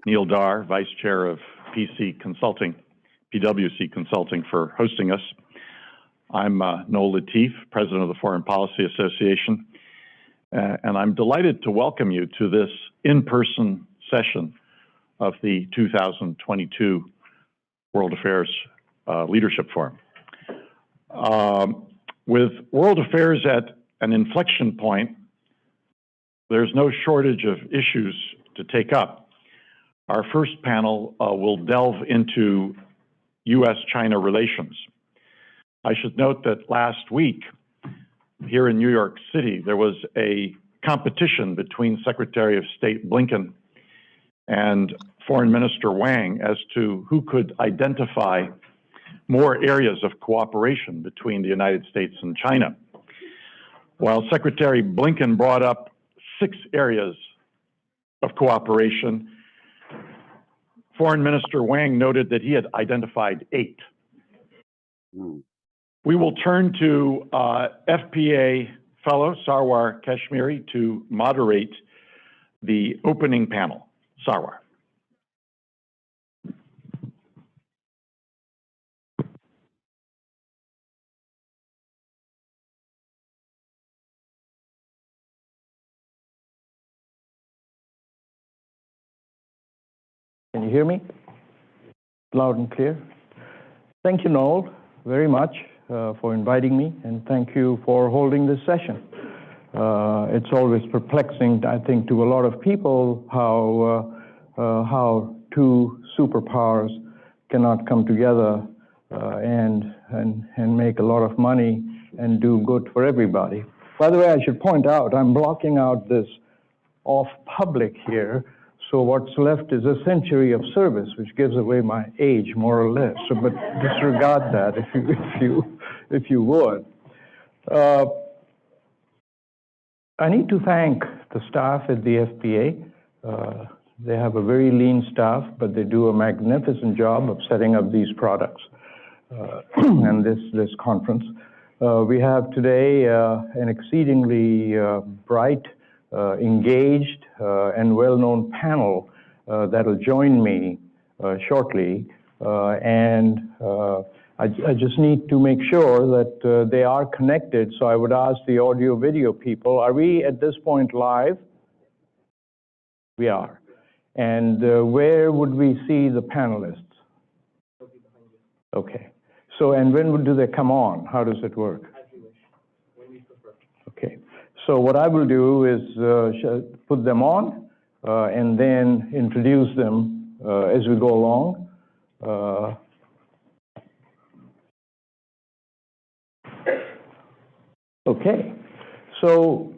Neil Dar, Vice Chair of PwC Consulting, for hosting us. I'm Noel Latif, President of the Foreign Policy Association, and I'm delighted to welcome you to this in-person session of the 2022 World Affairs Leadership Forum. With world affairs at an inflection point, there's no shortage of issues to take up. Our first panel will delve into U.S.-China relations. I should note that last week, here in New York City, there was a competition between Secretary of State Blinken and Foreign Minister Wang as to who could identify more areas of cooperation between the United States and China. While Secretary Blinken brought up 6 areas of cooperation, Foreign Minister Wang noted that he had identified 8. We will turn to FPA fellow Sarwar Kashmeri to moderate the opening panel. Sarwar. Can you hear me? Loud and clear. Thank you, Noel, very much for inviting me, and thank you for holding this session. It's always perplexing, I think, to a lot of people how 2 superpowers cannot come together and make a lot of money and do good for everybody. By the way, I should point out, I'm blocking out this off public here. So what's left is a century of service, which gives away my age, more or less. So, but disregard that if you would. I need to thank the staff at the FPA. They have a very lean staff, but they do a magnificent job of setting up these products and this conference. We have today an exceedingly bright, engaged and well-known panel that'll join me shortly, and I just need to make sure that they are connected. So I would ask the audio-video people, are we at this point live? We are. And where would we see the panelists? Okay. So, and when do they come on? How does it work? As you wish, when we prefer. Okay. So what I will do is put them on and then introduce them as we go along. Okay. So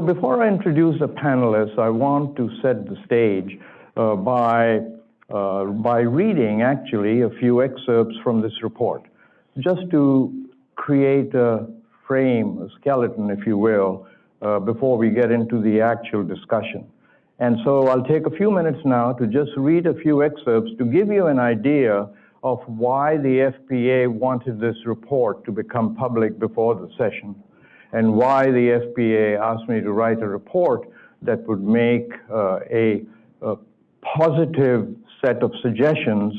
before I introduce the panelists, I want to set the stage by reading actually a few excerpts from this report, just to create a frame, a skeleton, if you will, before we get into the actual discussion. And so I'll take a few minutes now to just read a few excerpts to give you an idea of why the FPA wanted this report to become public before the session, and why the FPA asked me to write a report that would make a positive set of suggestions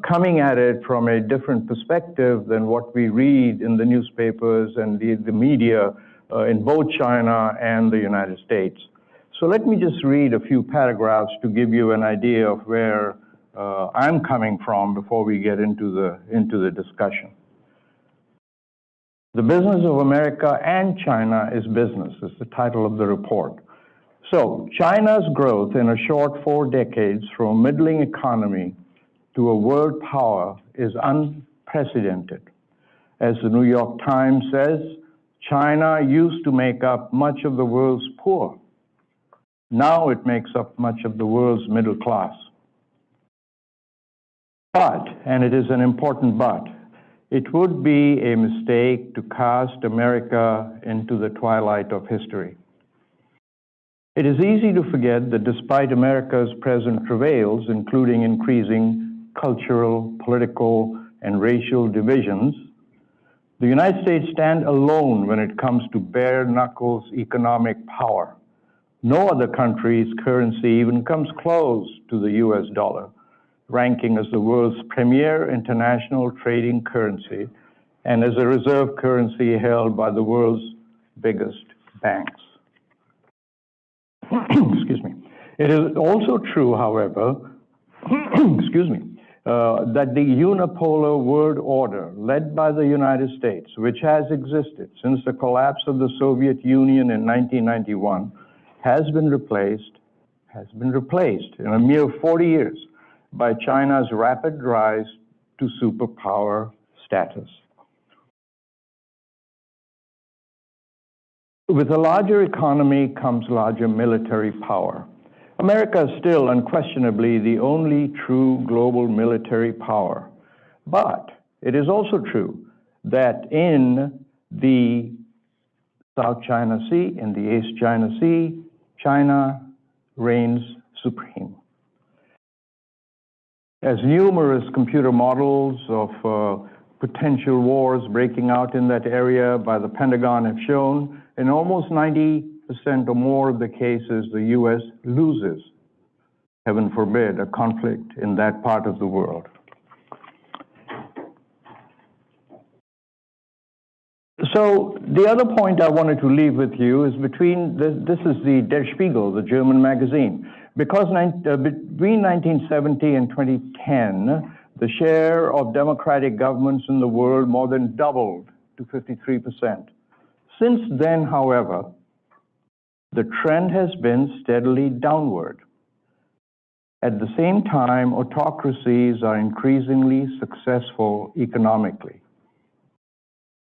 coming at it from a different perspective than what we read in the newspapers and the media in both China and the United States. So let me just read a few paragraphs to give you an idea of where I'm coming from before we get into the discussion. The Business of America and China is Business is the title of the report. So China's growth in a short 4 decades from a middling economy to a world power is unprecedented. As the New York Times says, China used to make up much of the world's poor. Now it makes up much of the world's middle class. But, and it is an important but, it would be a mistake to cast America into the twilight of history. It is easy to forget that despite America's present travails, including increasing cultural, political, and racial divisions, the United States stand alone when it comes to bare-knuckles economic power. No other country's currency even comes close to the US dollar, ranking as the world's premier international trading currency and as a reserve currency held by the world's biggest banks. Excuse me. It is also true, however, excuse me, that the unipolar world order led by the United States, which has existed since the collapse of the Soviet Union in 1991, has been replaced in a mere 40 years by China's rapid rise to superpower status. With a larger economy comes larger military power. America is still unquestionably the only true global military power. But it is also true that in the South China Sea, in the East China Sea, China reigns supreme. As numerous computer models of potential wars breaking out in that area by the Pentagon have shown, in almost 90% or more of the cases, the US loses, heaven forbid, a conflict in that part of the world. So the other point I wanted to leave with you is this is the Der Spiegel, the German magazine. Because between 1970 and 2010, the share of democratic governments in the world more than doubled to 53%. Since then, however, the trend has been steadily downward. At the same time, autocracies are increasingly successful economically.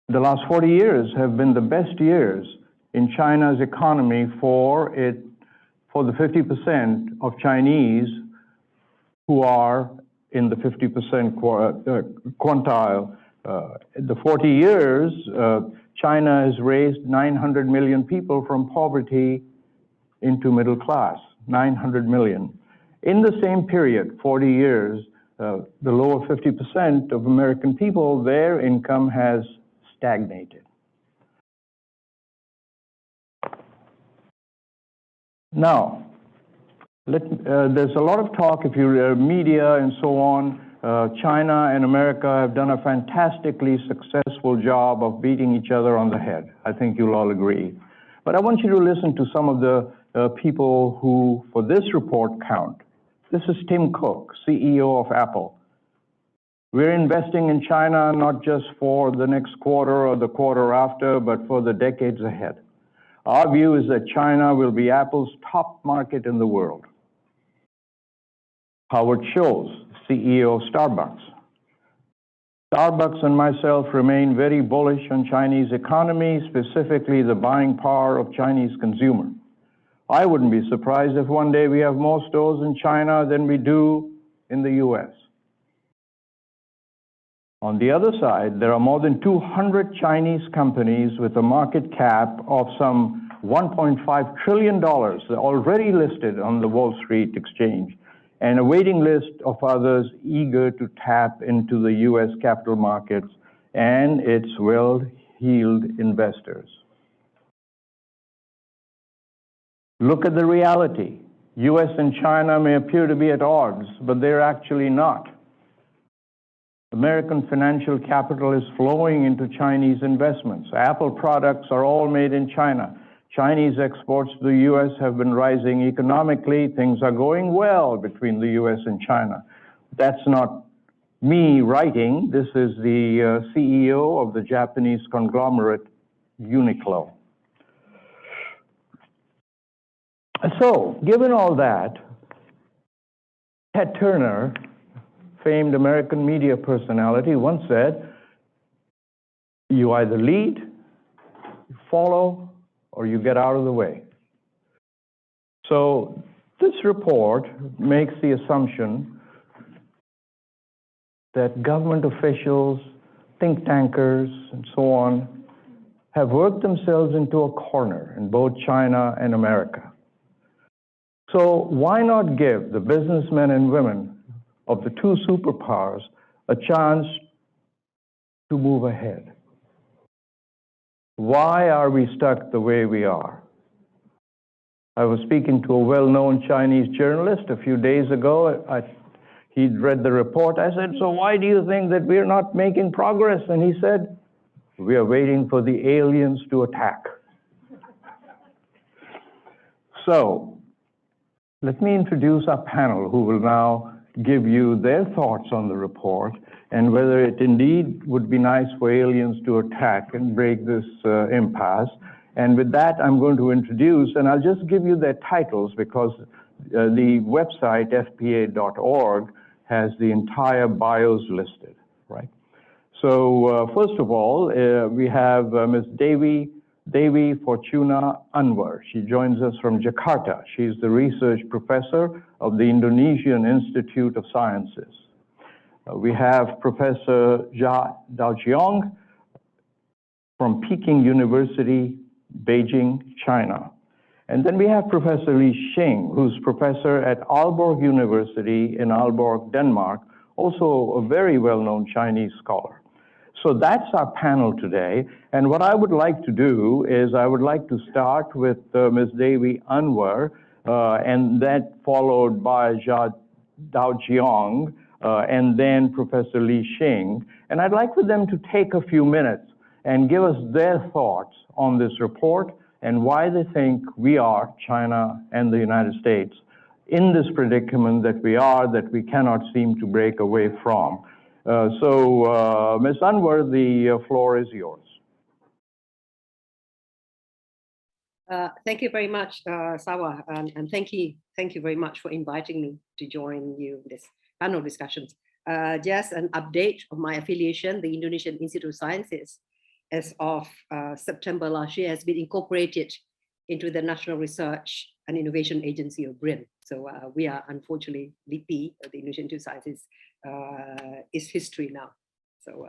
The last 40 years have been the best years in China's economy for the 50% of Chinese who are in the 50% quintile. The 40 years, China has raised 900 million people from poverty into middle class, 900 million. In the same period, 40 years, the lower 50% of American people, their income has stagnated. Now, there's a lot of talk, if you read media and so on, China and America have done a fantastically successful job of beating each other on the head. I think you'll all agree. But I want you to listen to some of the people who, for this report, count. This is Tim Cook, CEO of Apple. We're investing in China not just for the next quarter or the quarter after, but for the decades ahead. Our view is that China will be Apple's top market in the world. Howard Schultz, CEO of Starbucks. Starbucks and myself remain very bullish on Chinese economy, specifically the buying power of Chinese consumer. I wouldn't be surprised if one day we have more stores in China than we do in the US. On the other side, there are more than 200 Chinese companies with a market cap of some $1.5 trillion already listed on the Wall Street Exchange, and a waiting list of others eager to tap into the US capital markets and its well-heeled investors. Look at the reality. US and China may appear to be at odds, but they're actually not. American financial capital is flowing into Chinese investments. Apple products are all made in China. Chinese exports to the US have been rising economically. Things are going well between the US and China. That's not me writing. This is the CEO of the Japanese conglomerate Uniqlo. So, given all that, Ted Turner, famed American media personality, once said, you either lead, you follow, or you get out of the way. So this report makes the assumption that government officials, think tankers, and so on, have worked themselves into a corner in both China and America. So why not give the businessmen and women of the two superpowers a chance to move ahead? Why are we stuck the way we are? I was speaking to a well-known Chinese journalist a few days ago. He'd read the report. I said, so why do you think that we're not making progress? And he said, we are waiting for the aliens to attack. So let me introduce our panel, who will now give you their thoughts on the report and whether it indeed would be nice for aliens to attack and break this impasse. And with that, I'm going to introduce, and I'll just give you their titles because the website, fpa.org, has the entire bios listed, right? So first of all, we have Ms. Dewi Fortuna Anwar. She joins us from Jakarta. She's the research professor of the Indonesian Institute of Sciences. We have Professor Daojiong from Peking University, Beijing, China. And then we have Professor Xing, who's professor at Aalborg University in Aalborg, Denmark, also a very well-known Chinese scholar. So that's our panel today. And what I would like to do is I would like to start with Ms. Dewi Anwar, and that followed by Daojiong, and then Professor Xing. And I'd like for them to take a few minutes and give us their thoughts on this report and why they think we are, China and the United States, in this predicament that we are, that we cannot seem to break away from. So, Ms. Anwar, the floor is yours. Thank you very much, Sarwar, and thank you very much for inviting me to join you in this panel discussions. Just an update of my affiliation, the Indonesian Institute of Sciences, as of September last year, has been incorporated into the National Research and Innovation Agency of BRIN. So we are unfortunately VP of the Indonesian Institute of Sciences is history now. So,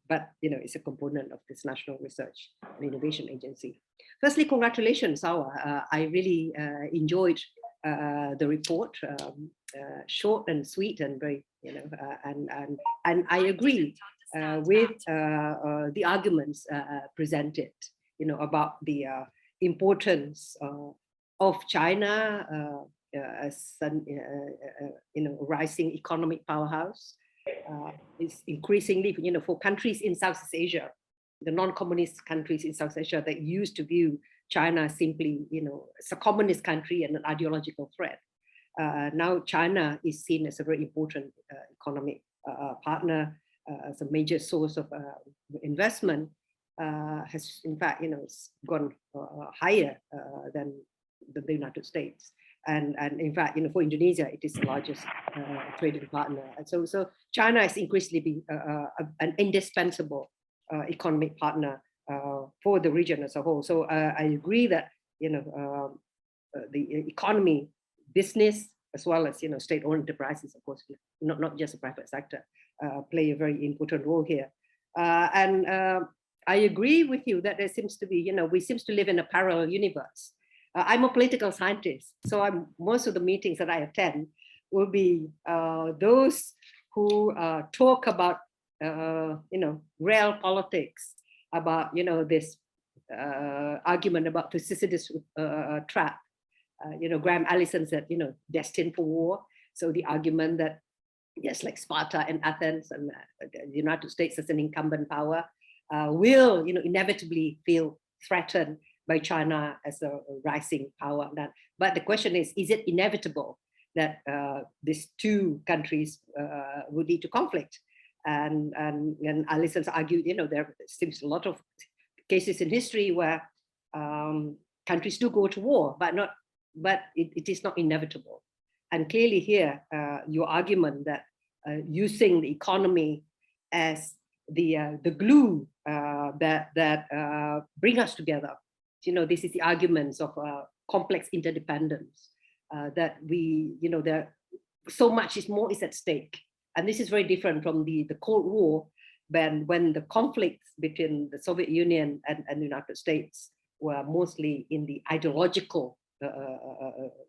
but you know, it's a component of this National Research and Innovation Agency. Firstly, congratulations, Sarwar. I really enjoyed the report, short and sweet and very, you know, and I agree with the arguments presented, you know, about the importance of China as an, you know, rising economic powerhouse. Is increasingly, you know, for countries in Southeast Asia, the non-communist countries in South Asia that used to view China simply, you know, as a communist country and an ideological threat. Now China is seen as a very important economic partner, as a major source of investment, has in fact, you know, it's gone higher than the United States. And in fact, you know, for Indonesia, it is the largest trading partner. And so China is increasingly being an indispensable economic partner for the region as a whole. So I agree that, you know, the economy, business, as well as, you know, state-owned enterprises, of course, not just the private sector, play a very important role here. And I agree with you that there seems to be, you know, we seem to live in a parallel universe. I'm a political scientist, so most of the meetings that I attend will be those who talk about, you know, real politics, about, you know, this argument about Thucydides' trap. You know, Graham Allison said, you know, destined for war. So the argument that, yes, like Sparta and Athens and the United States as an incumbent power will, you know, inevitably feel threatened by China as a rising power. But the question is it inevitable that these two countries would lead to conflict? And Allison's argued, you know, there seems a lot of cases in history where countries do go to war, but it is not inevitable. And clearly here, your argument that using the economy as the glue that bring us together. You know, this is the arguments of complex interdependence, that we, you know, there so much is more is at stake. And this is very different from the Cold War, when the conflicts between the Soviet Union and the United States were mostly in the ideological,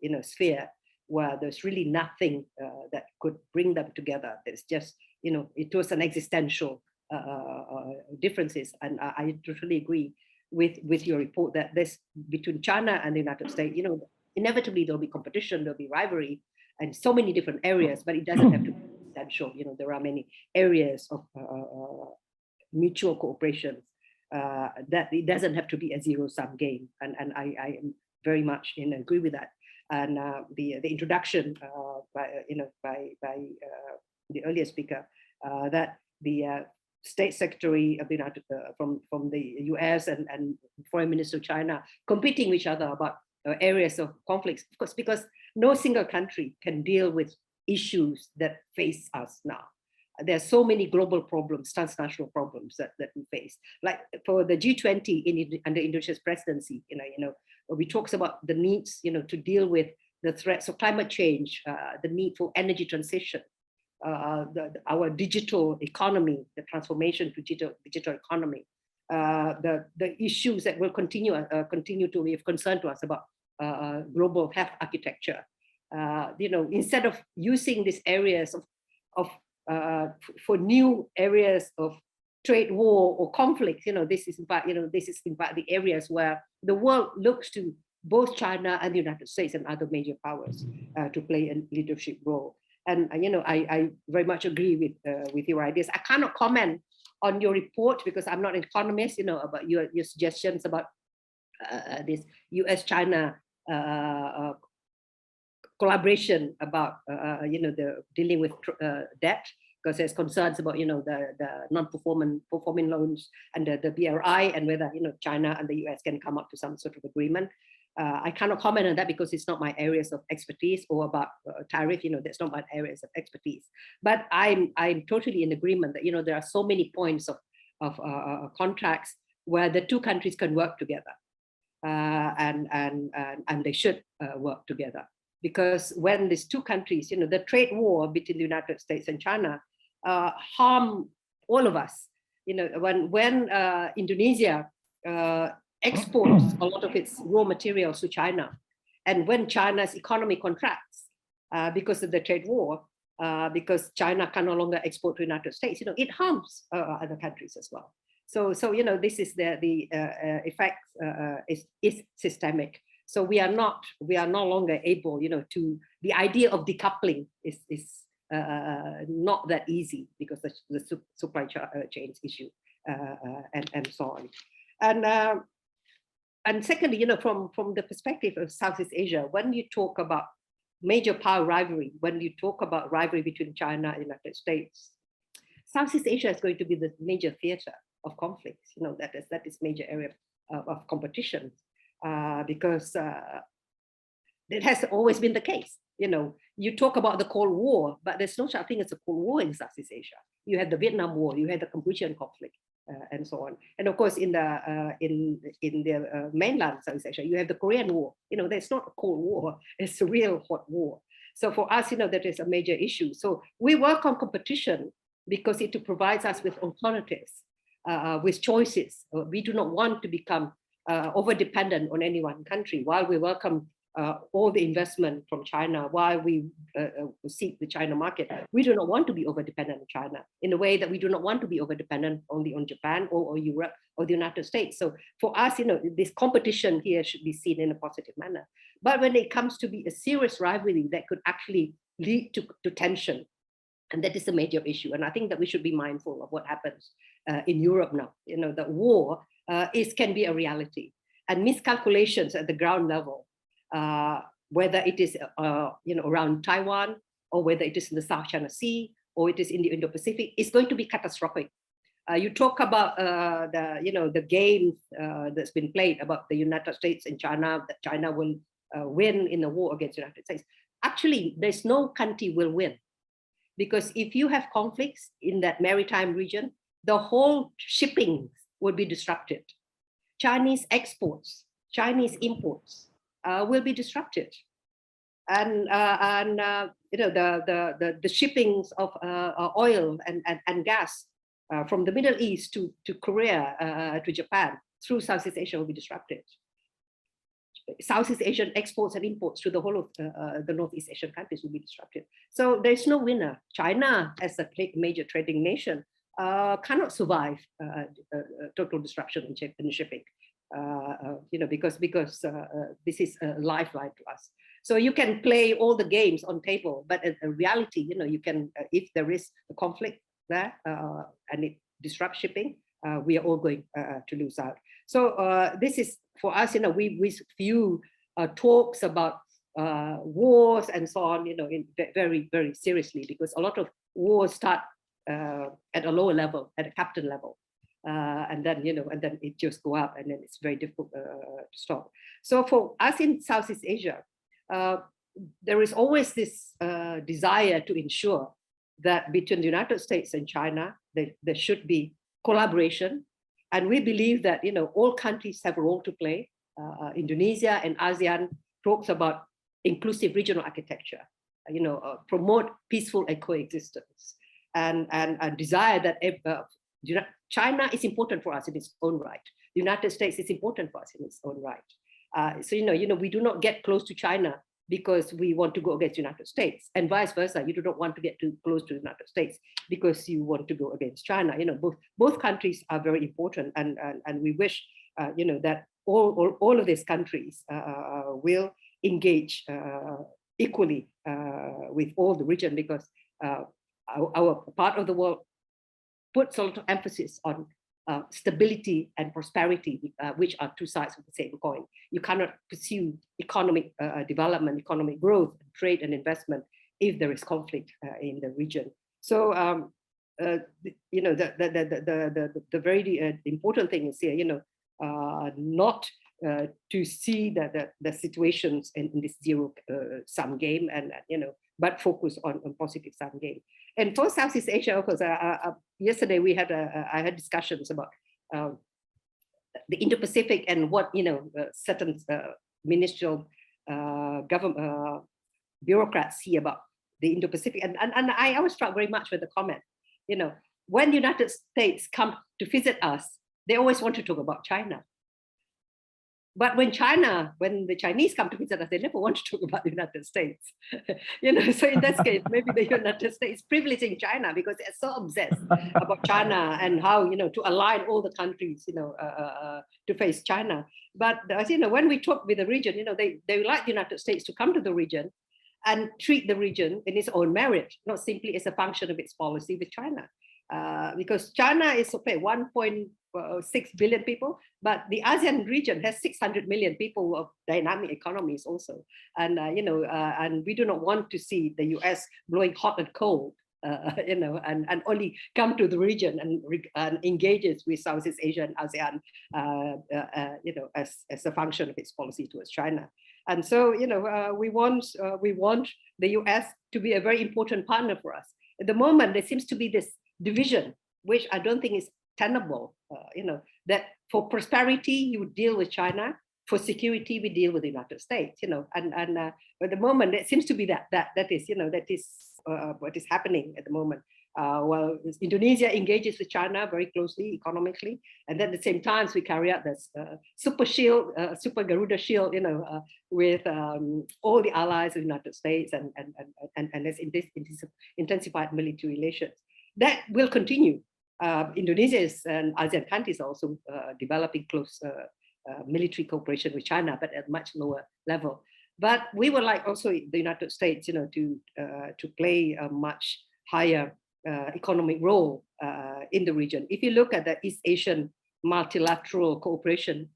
you know, sphere, where there's really nothing that could bring them together. There's just, you know, it was an existential differences. And I totally agree with your report that this between China and the United States, you know, inevitably there'll be competition, there'll be rivalry, and so many different areas, but it doesn't have to be essential. There are many areas of mutual cooperation that it doesn't have to be a zero-sum game, and I am very much agree with that. And the introduction by the earlier speaker that the State Secretary of the from the US and Foreign Minister of China competing with each other about areas of conflicts, of course, because no single country can deal with issues that face us now. There are so many global problems, transnational problems that we face. Like for the G20 under Indonesia's presidency, we talks about the needs, to deal with the threats of climate change, the need for energy transition, our digital economy, the transformation to digital economy, the issues that will continue to be of concern to us about global health architecture. Instead of using these areas for new areas of trade war or conflict, this is in fact the areas where the world looks to both China and the United States and other major powers to play a leadership role. And I very much agree with your ideas. I cannot comment on your report because I'm not an economist, about your suggestions about this US-China collaboration about the dealing with debt, because there's concerns about the non-performing loans under the BRI, and whether China and the US can come up to some sort of agreement. I cannot comment on that because it's not my areas of expertise, or about tariff. That's not my areas of expertise. But I'm totally in agreement that there are so many points of contracts where the two countries can work together, and they should work together. Because when these two countries, the trade war between the United States and China harm all of us. When Indonesia exports a lot of its raw materials to China, and when China's economy contracts because of the trade war, because China can no longer export to the United States, it harms other countries as well. So this is the effect is systemic. So we are no longer able, to, the idea of decoupling is not that easy because the supply chains issue and so on. And secondly, from the perspective of Southeast Asia, when you talk about major power rivalry, when you talk about rivalry between China and the United States, Southeast Asia is going to be the major theater of conflicts. That is major area of competition. Because it has always been the case. You talk about the Cold War, but there's no such thing as a Cold War in Southeast Asia. You had the Vietnam War, you had the Cambodian conflict, and so on. And of course, in the mainland Southeast Asia, you have the Korean War. There's not a Cold War; it's a real hot war. So for us, that is a major issue. So we work on competition because it provides us with alternatives, with choices. We do not want to become over-dependent on any one country. While we welcome all the investment from China, while we seek the China market, we do not want to be over-dependent on China in a way that we do not want to be over-dependent only on Japan or Europe or the United States. So for us, this competition here should be seen in a positive manner. But when it comes to be a serious rivalry that could actually lead to tension, and that is a major issue. And I think that we should be mindful of what happens in Europe now. The war can be a reality, and miscalculations at the ground level, whether it is around Taiwan, or whether it is in the South China Sea, or it is in the Indo-Pacific, is going to be catastrophic. You talk about the game that's been played about the United States and China, that China will win in the war against the United States. Actually, there's no country will win, because if you have conflicts in that maritime region, the whole shipping will be disrupted. Chinese exports, Chinese imports will be disrupted, and the shippings of oil and gas from the Middle East to Korea to Japan through Southeast Asia will be disrupted. Southeast Asian exports and imports to the whole of the Northeast Asian countries will be disrupted. So there's no winner. China, as a major trading nation, cannot survive total disruption in shipping. because this is a lifeline to us. So you can play all the games on table, but in reality, you can, if there is a conflict there and it disrupts shipping, we are all going to lose out. So this is for us, we view talks about wars and so on, in very, very seriously, because a lot of wars start at a lower level, at a captain level. And then it just go up, and then it's very difficult to stop. So for us in Southeast Asia, there is always this desire to ensure that between the United States and China, there should be collaboration. And we believe that, all countries have a role to play. Indonesia and ASEAN talks about inclusive regional architecture, promote peaceful coexistence, and desire that China is important for us in its own right. The United States is important for us in its own right. So, we do not get close to China because we want to go against the United States, and vice versa. You do not want to get too close to the United States because you want to go against China. Both countries are very important, and we wish, that all of these countries will engage equally with all the region, because our part of the world puts a lot of emphasis on stability and prosperity, which are two sides of the same coin. You cannot pursue economic development, economic growth, trade and investment if there is conflict in the region. So, the very important thing is here, not to see that the situations in this zero-sum game, and but focus on positive sum game. And for Southeast Asia, of course, yesterday I had discussions about the Indo-Pacific and what certain ministerial government bureaucrats see about the Indo-Pacific, and I was struck very much with the comment. When the United States come to visit us, they always want to talk about China. But when the Chinese come to visit us, they never want to talk about the United States. So in this case, maybe the United States is privileging China because they're so obsessed about China and how, to align all the countries, to face China. But when we talk with the region, they like the United States to come to the region and treat the region in its own merit, not simply as a function of its policy with China. Because China is 1.6 billion people, but the ASEAN region has 600 million people of dynamic economies also. And, and we do not want to see the US blowing hot and cold, and only come to the region and engages with Southeast Asia and ASEAN, as a function of its policy towards China. And so, we want the US to be a very important partner for us. At the moment, there seems to be this division, which I don't think is tenable. That for prosperity you deal with China, for security we deal with the United States. And at the moment it seems to be that is what is happening at the moment. Well, Indonesia engages with China very closely economically, and then at the same time we carry out this super shield, super Garuda shield, with all the allies of the United States, and there's intensified military relations. That will continue. Indonesia and ASEAN countries also developing close military cooperation with China, but at a much lower level. But we would like also the United States, to play a much higher economic role in the region. If you look at the East Asian multilateral cooperation,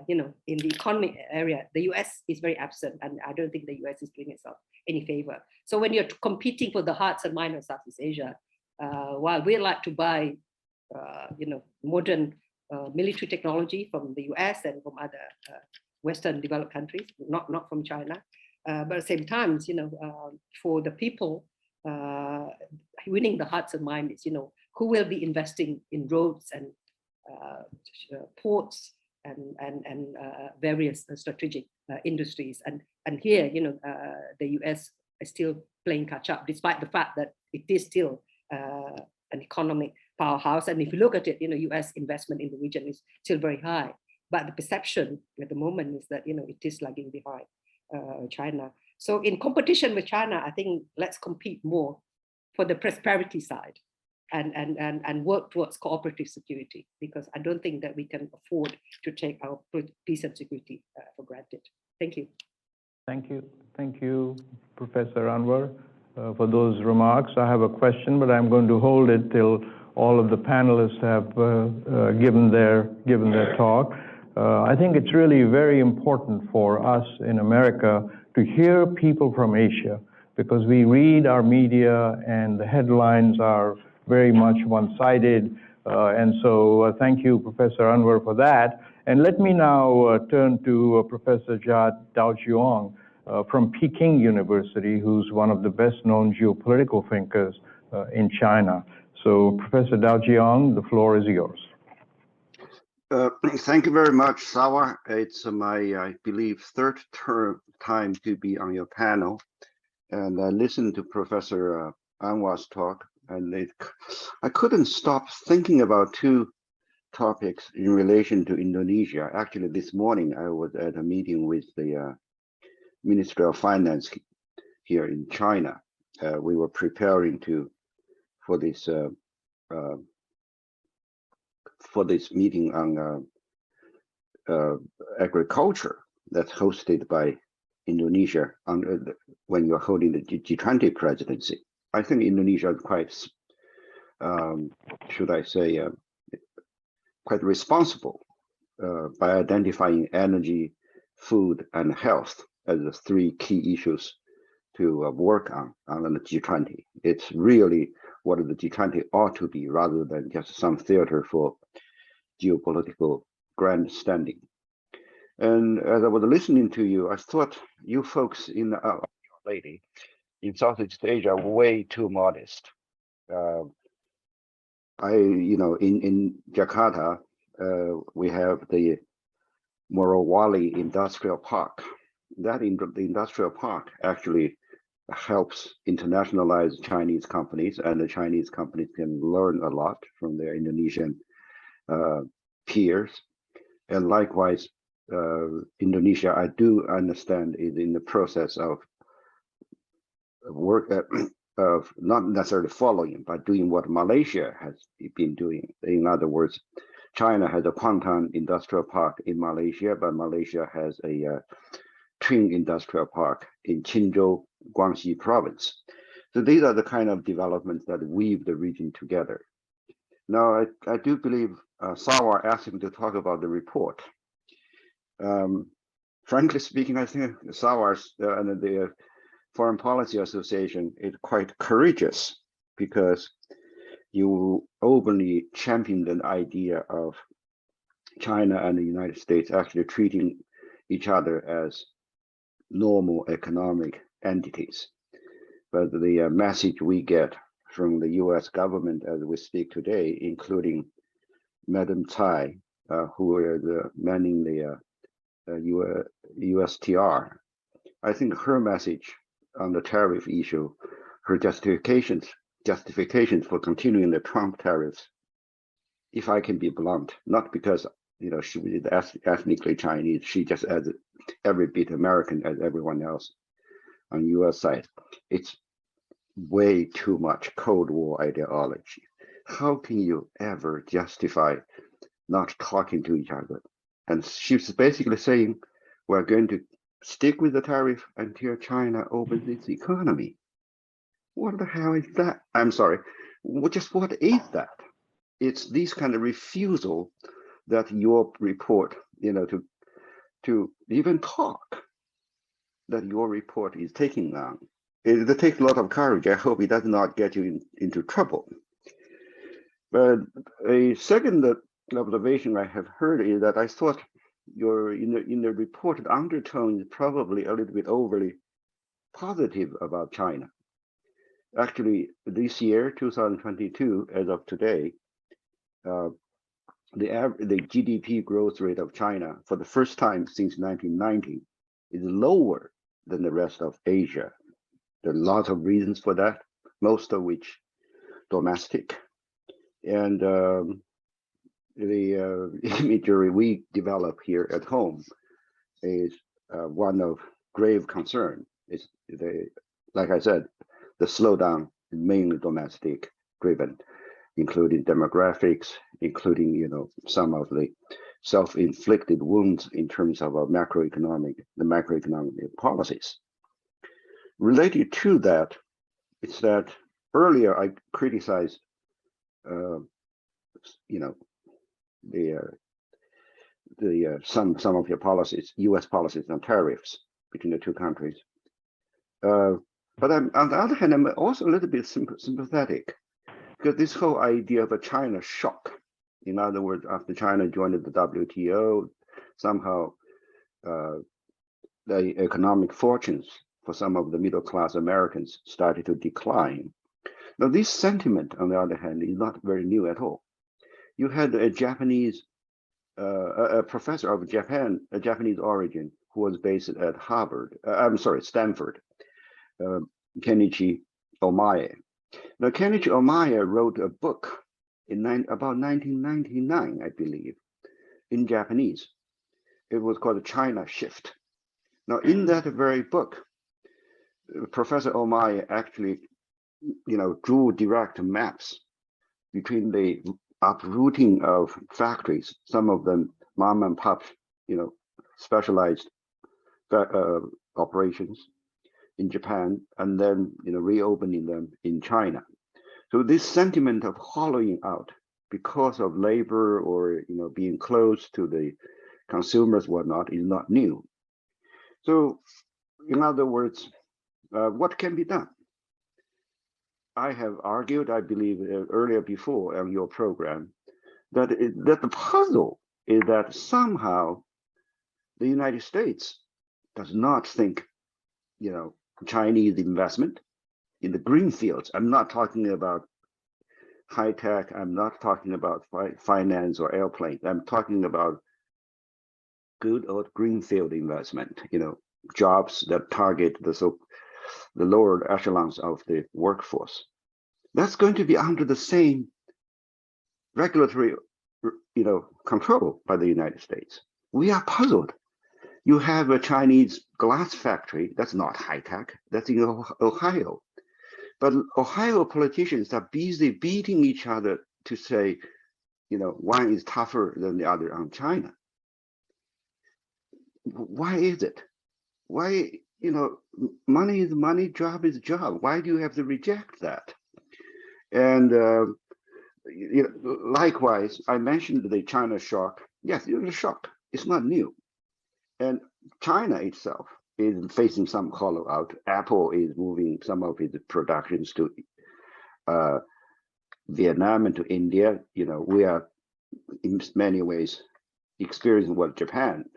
in the economic area, the US is very absent, and I don't think the US is doing itself any favor. So when you're competing for the hearts and minds of Southeast Asia, while we like to buy, modern military technology from the US and from other Western developed countries, not from China, but at the same time, for the people, winning the hearts and minds is, who will be investing in roads and ports and various strategic industries, and here, the US is still playing catch up, despite the fact that it is still an economic powerhouse. And if you look at it, US investment in the region is still very high. But the perception at the moment is that, it is lagging behind China. So in competition with China, I think let's compete more for the prosperity side, and work towards cooperative security, because I don't think that we can afford to take our peace and security for granted. Thank you. Thank you, Professor Anwar, for those remarks. I have a question, but I'm going to hold it till all of the panelists have given their talk. I think it's really very important for us in America to hear people from Asia, because we read our media and the headlines are very much one-sided. And so thank you, Professor Anwar, for that. And let me now turn to Professor Daojiong from Peking University, who's one of the best-known geopolitical thinkers in China. So, Professor Daojiong, the floor is yours. Thank you very much, Sarwar. It's my, I believe, third time to be on your panel. And I listened to Professor Anwar's talk, and I couldn't stop thinking about two topics in relation to Indonesia. Actually, this morning I was at a meeting with the Ministry of Finance here in China. We were preparing for this meeting on agriculture that's hosted by Indonesia when you're holding the G20 presidency. I think Indonesia is quite, should I say, quite responsible by identifying energy, food, and health as the three key issues to work on the G20. It's really what the G20 ought to be, rather than just some theater for geopolitical grandstanding. And as I was listening to you, I thought you folks in lady in Southeast Asia are way too modest. In Jakarta, we have the Morowali Industrial Park. That the industrial park actually helps internationalize Chinese companies, and the Chinese companies can learn a lot from their Indonesian peers. And likewise, Indonesia, I do understand, is in the process of work of not necessarily following, but doing what Malaysia has been doing. In other words, China has a Kuantan industrial park in Malaysia, but Malaysia has a twin industrial park in Qinzhou, Guangxi province. So these are the kind of developments that weave the region together. Now, I do believe Sarwar asked me to talk about the report. Frankly speaking, I think Sarwar's and the Foreign Policy Association is quite courageous, because you openly championed an idea of China and the United States actually treating each other as normal economic entities. But the message we get from the US government as we speak today, including Madam Tsai, who is manning the USTR, I think her message on the tariff issue, her justifications for continuing the Trump tariffs, if I can be blunt, not because she is ethnically Chinese, she just as every bit American as everyone else on US side. It's way too much Cold War ideology. How can you ever justify not talking to each other? And she's basically saying, we're going to stick with the tariff until China opens its economy. What the hell is that? I'm sorry, just what is that? It's this kind of refusal that your report, to even talk, that your report is taking on. It takes a lot of courage. I hope it does not get you into trouble. But a second observation I have heard is that I thought in the reported undertone is probably a little bit overly positive about China. Actually, this year, 2022, as of today, the GDP growth rate of China for the first time since 1990 is lower than the rest of Asia. There are lots of reasons for that, most of which domestic. And the imagery we develop here at home is one of grave concern. It's like I said, the slowdown is mainly domestic driven. including demographics, including some of the self-inflicted wounds in terms of the macroeconomic policies. Related to that, it's that earlier I criticized, some of your policies, U.S. policies on tariffs between the two countries. But on the other hand, I'm also a little bit sympathetic, because this whole idea of a China shock, in other words, after China joined the WTO, somehow the economic fortunes for some of the middle-class Americans started to decline. Now, this sentiment, on the other hand, is not very new at all. You had a Japanese, a professor of Japanese origin, who was based at Stanford, Kenichi Omae. Now, Kenichi Omae wrote a book about 1999, I believe, in Japanese. It was called China Shift. Now, in that very book, Professor Omae actually, drew direct maps between the uprooting of factories, some of them mom and pop, specialized operations in Japan, and then reopening them in China. So this sentiment of hollowing out because of labor or being close to the consumers, whatnot, is not new. So, in other words, what can be done? I have argued, I believe, earlier before on your program, that the puzzle is that somehow the United States does not think, Chinese investment in the green fields. I'm not talking about high tech. I'm not talking about finance or airplanes. I'm talking about good old greenfield investment. Jobs that target the lower echelons of the workforce. That's going to be under the same regulatory, control by the United States. We are puzzled. You have a Chinese glass factory, that's not high tech, that's in Ohio. But Ohio politicians are busy beating each other to say, one is tougher than the other on China. Why is it? Why, money is money, job is job. Why do you have to reject that? And likewise, I mentioned the China shock. Yes, it was a shock. It's not new. And China itself is facing some hollow out. Apple is moving some of its productions to Vietnam and to India. We are in many ways experiencing what Japan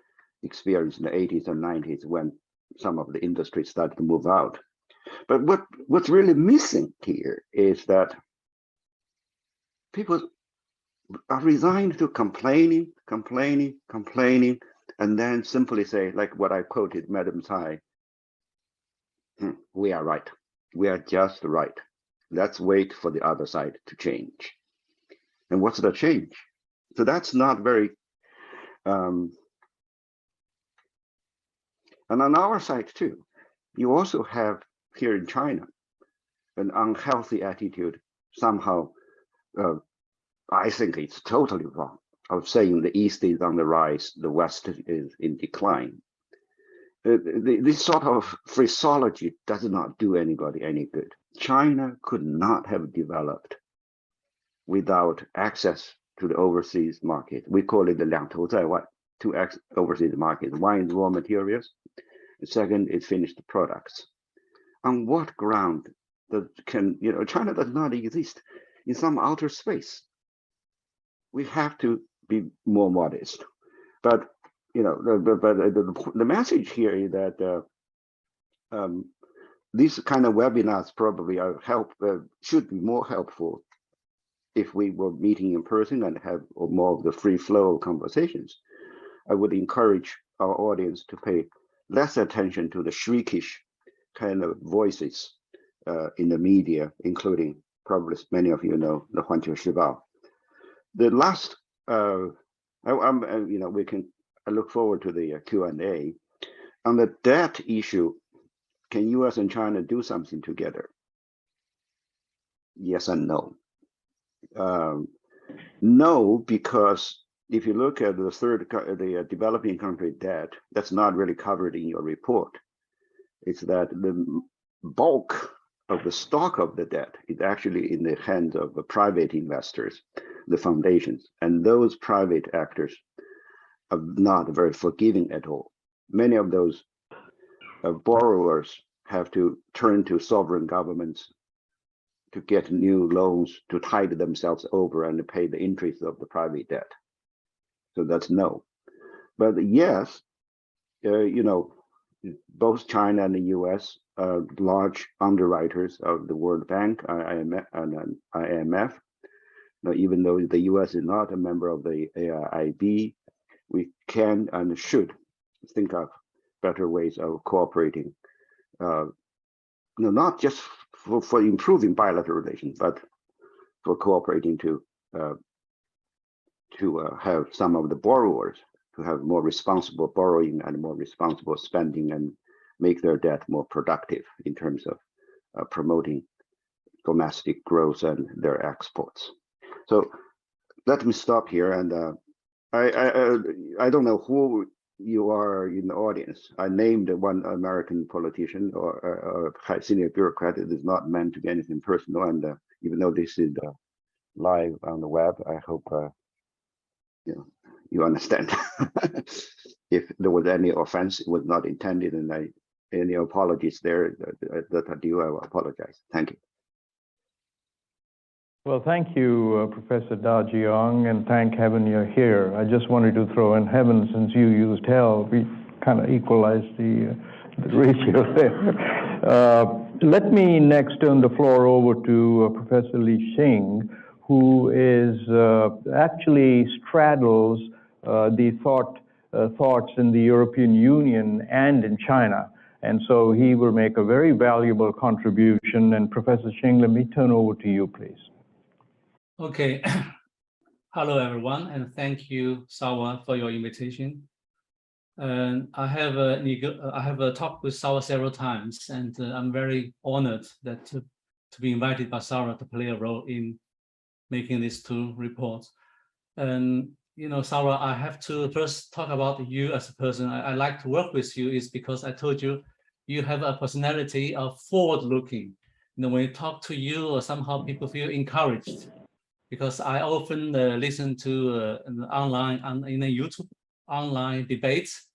experienced in the 80s and 90s when some of the industry started to move out. But what's really missing here is that people are resigned to complaining, and then simply say, like what I quoted Madam Tsai, we are right. We are just right. Let's wait for the other side to change. And what's the change? So that's not very, and on our side too, you also have here in China an unhealthy attitude somehow. I think it's totally wrong of saying the East is on the rise, the West is in decline. This sort of phraseology does not do anybody any good. China could not have developed without access to the overseas market. We call it the 两头在外, two overseas markets. One is raw materials, the second is finished products. On what ground can China does not exist in some outer space? We have to be more modest. But the message here is that these kind of webinars probably should be more helpful if we were meeting in person and have more of the free flow of conversations. I would encourage our audience to pay less attention to the shrikish kind of voices in the media, including probably many of you know the 环球时报. The last, I look forward to the Q&A. On the debt issue, can US and China do something together? Yes and no. No, because if you look at the developing country debt, that's not really covered in your report. It's that the bulk of the stock of the debt is actually in the hands of the private investors, the foundations, and those private actors are not very forgiving at all. Many of those borrowers have to turn to sovereign governments to get new loans to tide themselves over and pay the interest of the private debt. So that's no. But yes, both China and the US are large underwriters of the World Bank, IMF. Now, even though the US is not a member of the AIIB, we can and should think of better ways of cooperating, not just for improving bilateral relations, but for cooperating to have some of the borrowers to have more responsible borrowing and more responsible spending and make their debt more productive in terms of promoting domestic growth and their exports. So let me stop here. And I don't know who you are in the audience. I named one American politician or senior bureaucrat. It is not meant to be anything personal. And even though this is live on the web, I hope you understand. If there was any offense, it was not intended, and any apologies there that I do, I will apologize. Thank you. Well, thank you, Professor Daojiong, and thank heaven you're here. I just wanted to throw in heaven since you used hell. We kind of equalized the ratio there. Let me next turn the floor over to Professor Xing, who is actually straddles the thoughts in the European Union and in China. And so he will make a very valuable contribution. And Professor Xing, let me turn over to you, please. Okay. Hello, everyone, and thank you, Sarwar, for your invitation. And I have talked with Sarwar several times, and I'm very honored that to be invited by Sarwar to play a role in making these two reports. And Sarwar, I have to first talk about you as a person. I like to work with you is because I told you you have a personality of forward-looking. When you talk to you, somehow people feel encouraged. Because I often listen to in the YouTube online debates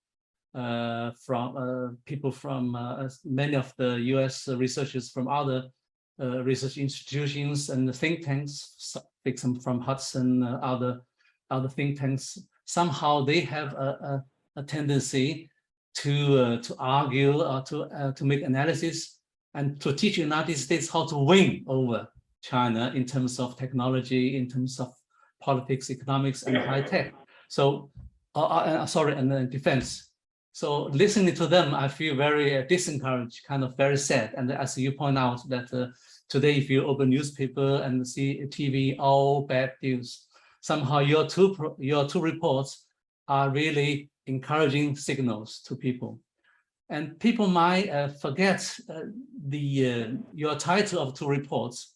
from people from many of the US researchers from other research institutions and think tanks, from Hudson, other think tanks. Somehow they have a tendency to argue or to make analysis and to teach the United States how to win over China in terms of technology, in terms of politics, economics, and high tech. So, and then defense. So listening to them, I feel very disencouraged, kind of very sad. And as you point out that today, if you open newspaper and see TV, all bad news. Somehow your two reports are really encouraging signals to people. And people might forget your title of two reports.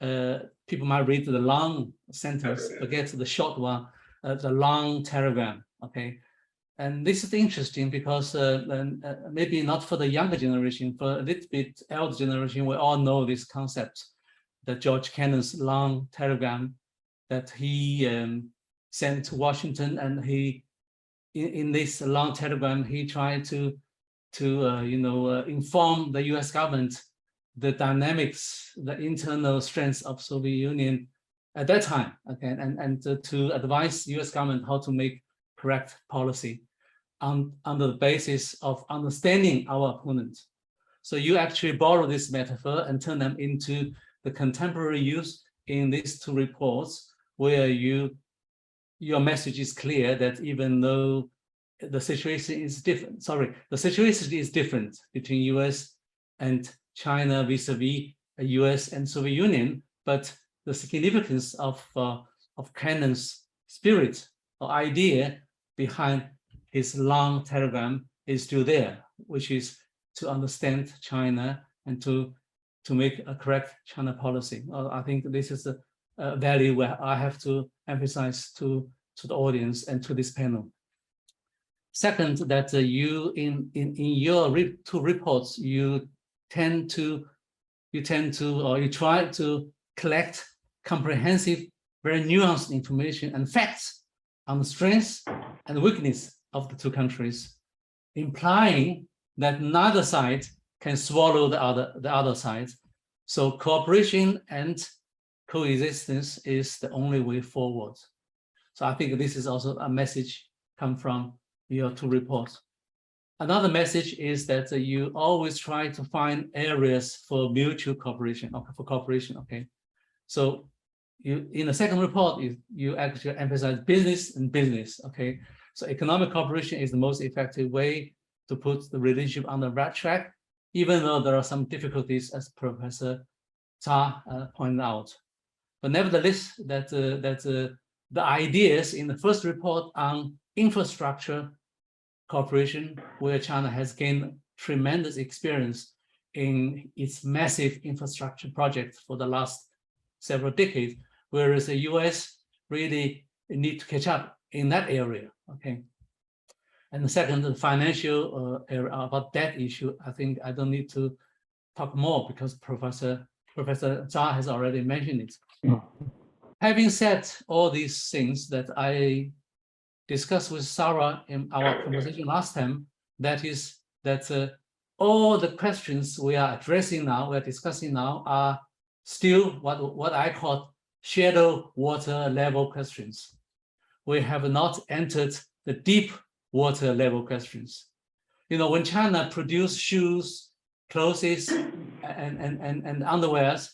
People might read the long sentence, forget the short one, the long telegram, okay? And this is interesting because maybe not for the younger generation, for a little bit elder generation, we all know this concept, that George Kennan's long telegram that he sent to Washington, and he, in this long telegram, he tried to inform the US government the dynamics, the internal strengths of Soviet Union at that time, okay, and to advise US government how to make correct policy under the basis of understanding our opponent. So you actually borrow this metaphor and turn them into the contemporary use in these two reports, where your message is clear that even though the situation is different, the situation is different between US and China vis-a-vis US and Soviet Union, but the significance of Kennan's spirit or idea behind his long telegram is still there, which is to understand China and to make a correct China policy. I think this is value where I have to emphasize to the audience and to this panel. Second, that you in your two reports, you try to collect comprehensive, very nuanced information and facts on the strengths and weakness of the two countries, implying that neither side can swallow the other side. So cooperation and coexistence is the only way forward. So I think this is also a message come from your two reports. Another message is that you always try to find areas for mutual cooperation, for cooperation, okay? So you, in the second report, you actually emphasize business and business, okay? So economic cooperation is the most effective way to put the relationship on the right track, even though there are some difficulties, as Professor Cha pointed out. But nevertheless, the ideas in the first report on infrastructure cooperation, where China has gained tremendous experience in its massive infrastructure projects for the last several decades, whereas the US really need to catch up in that area, okay? And the second, the financial area about debt issue, I think I don't need to talk more because Professor Zha has already mentioned it. Having said all these things that I discussed with Sarwar in our conversation last time, that is that all the questions we are addressing now, we're discussing now, are still what I call shallow water level questions. We have not entered the deep water level questions. You know, when China produced shoes, clothes, and underwears,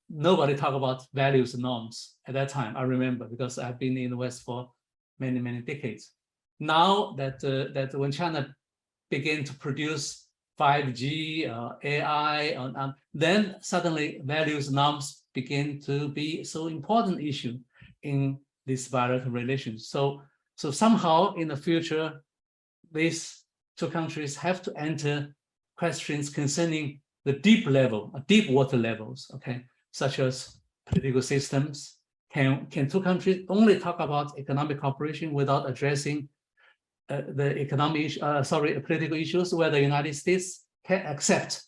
nobody talked about values and norms at that time. I remember because I've been in the West for many, many decades. Now that when China began to produce 5G, AI, then suddenly values norms begin to be so important issue in these bilateral relations. So somehow in the future, these two countries have to enter questions concerning the deep level, deep water levels, okay, such as political systems. Can two countries only talk about economic cooperation without addressing the political issues, where the United States can accept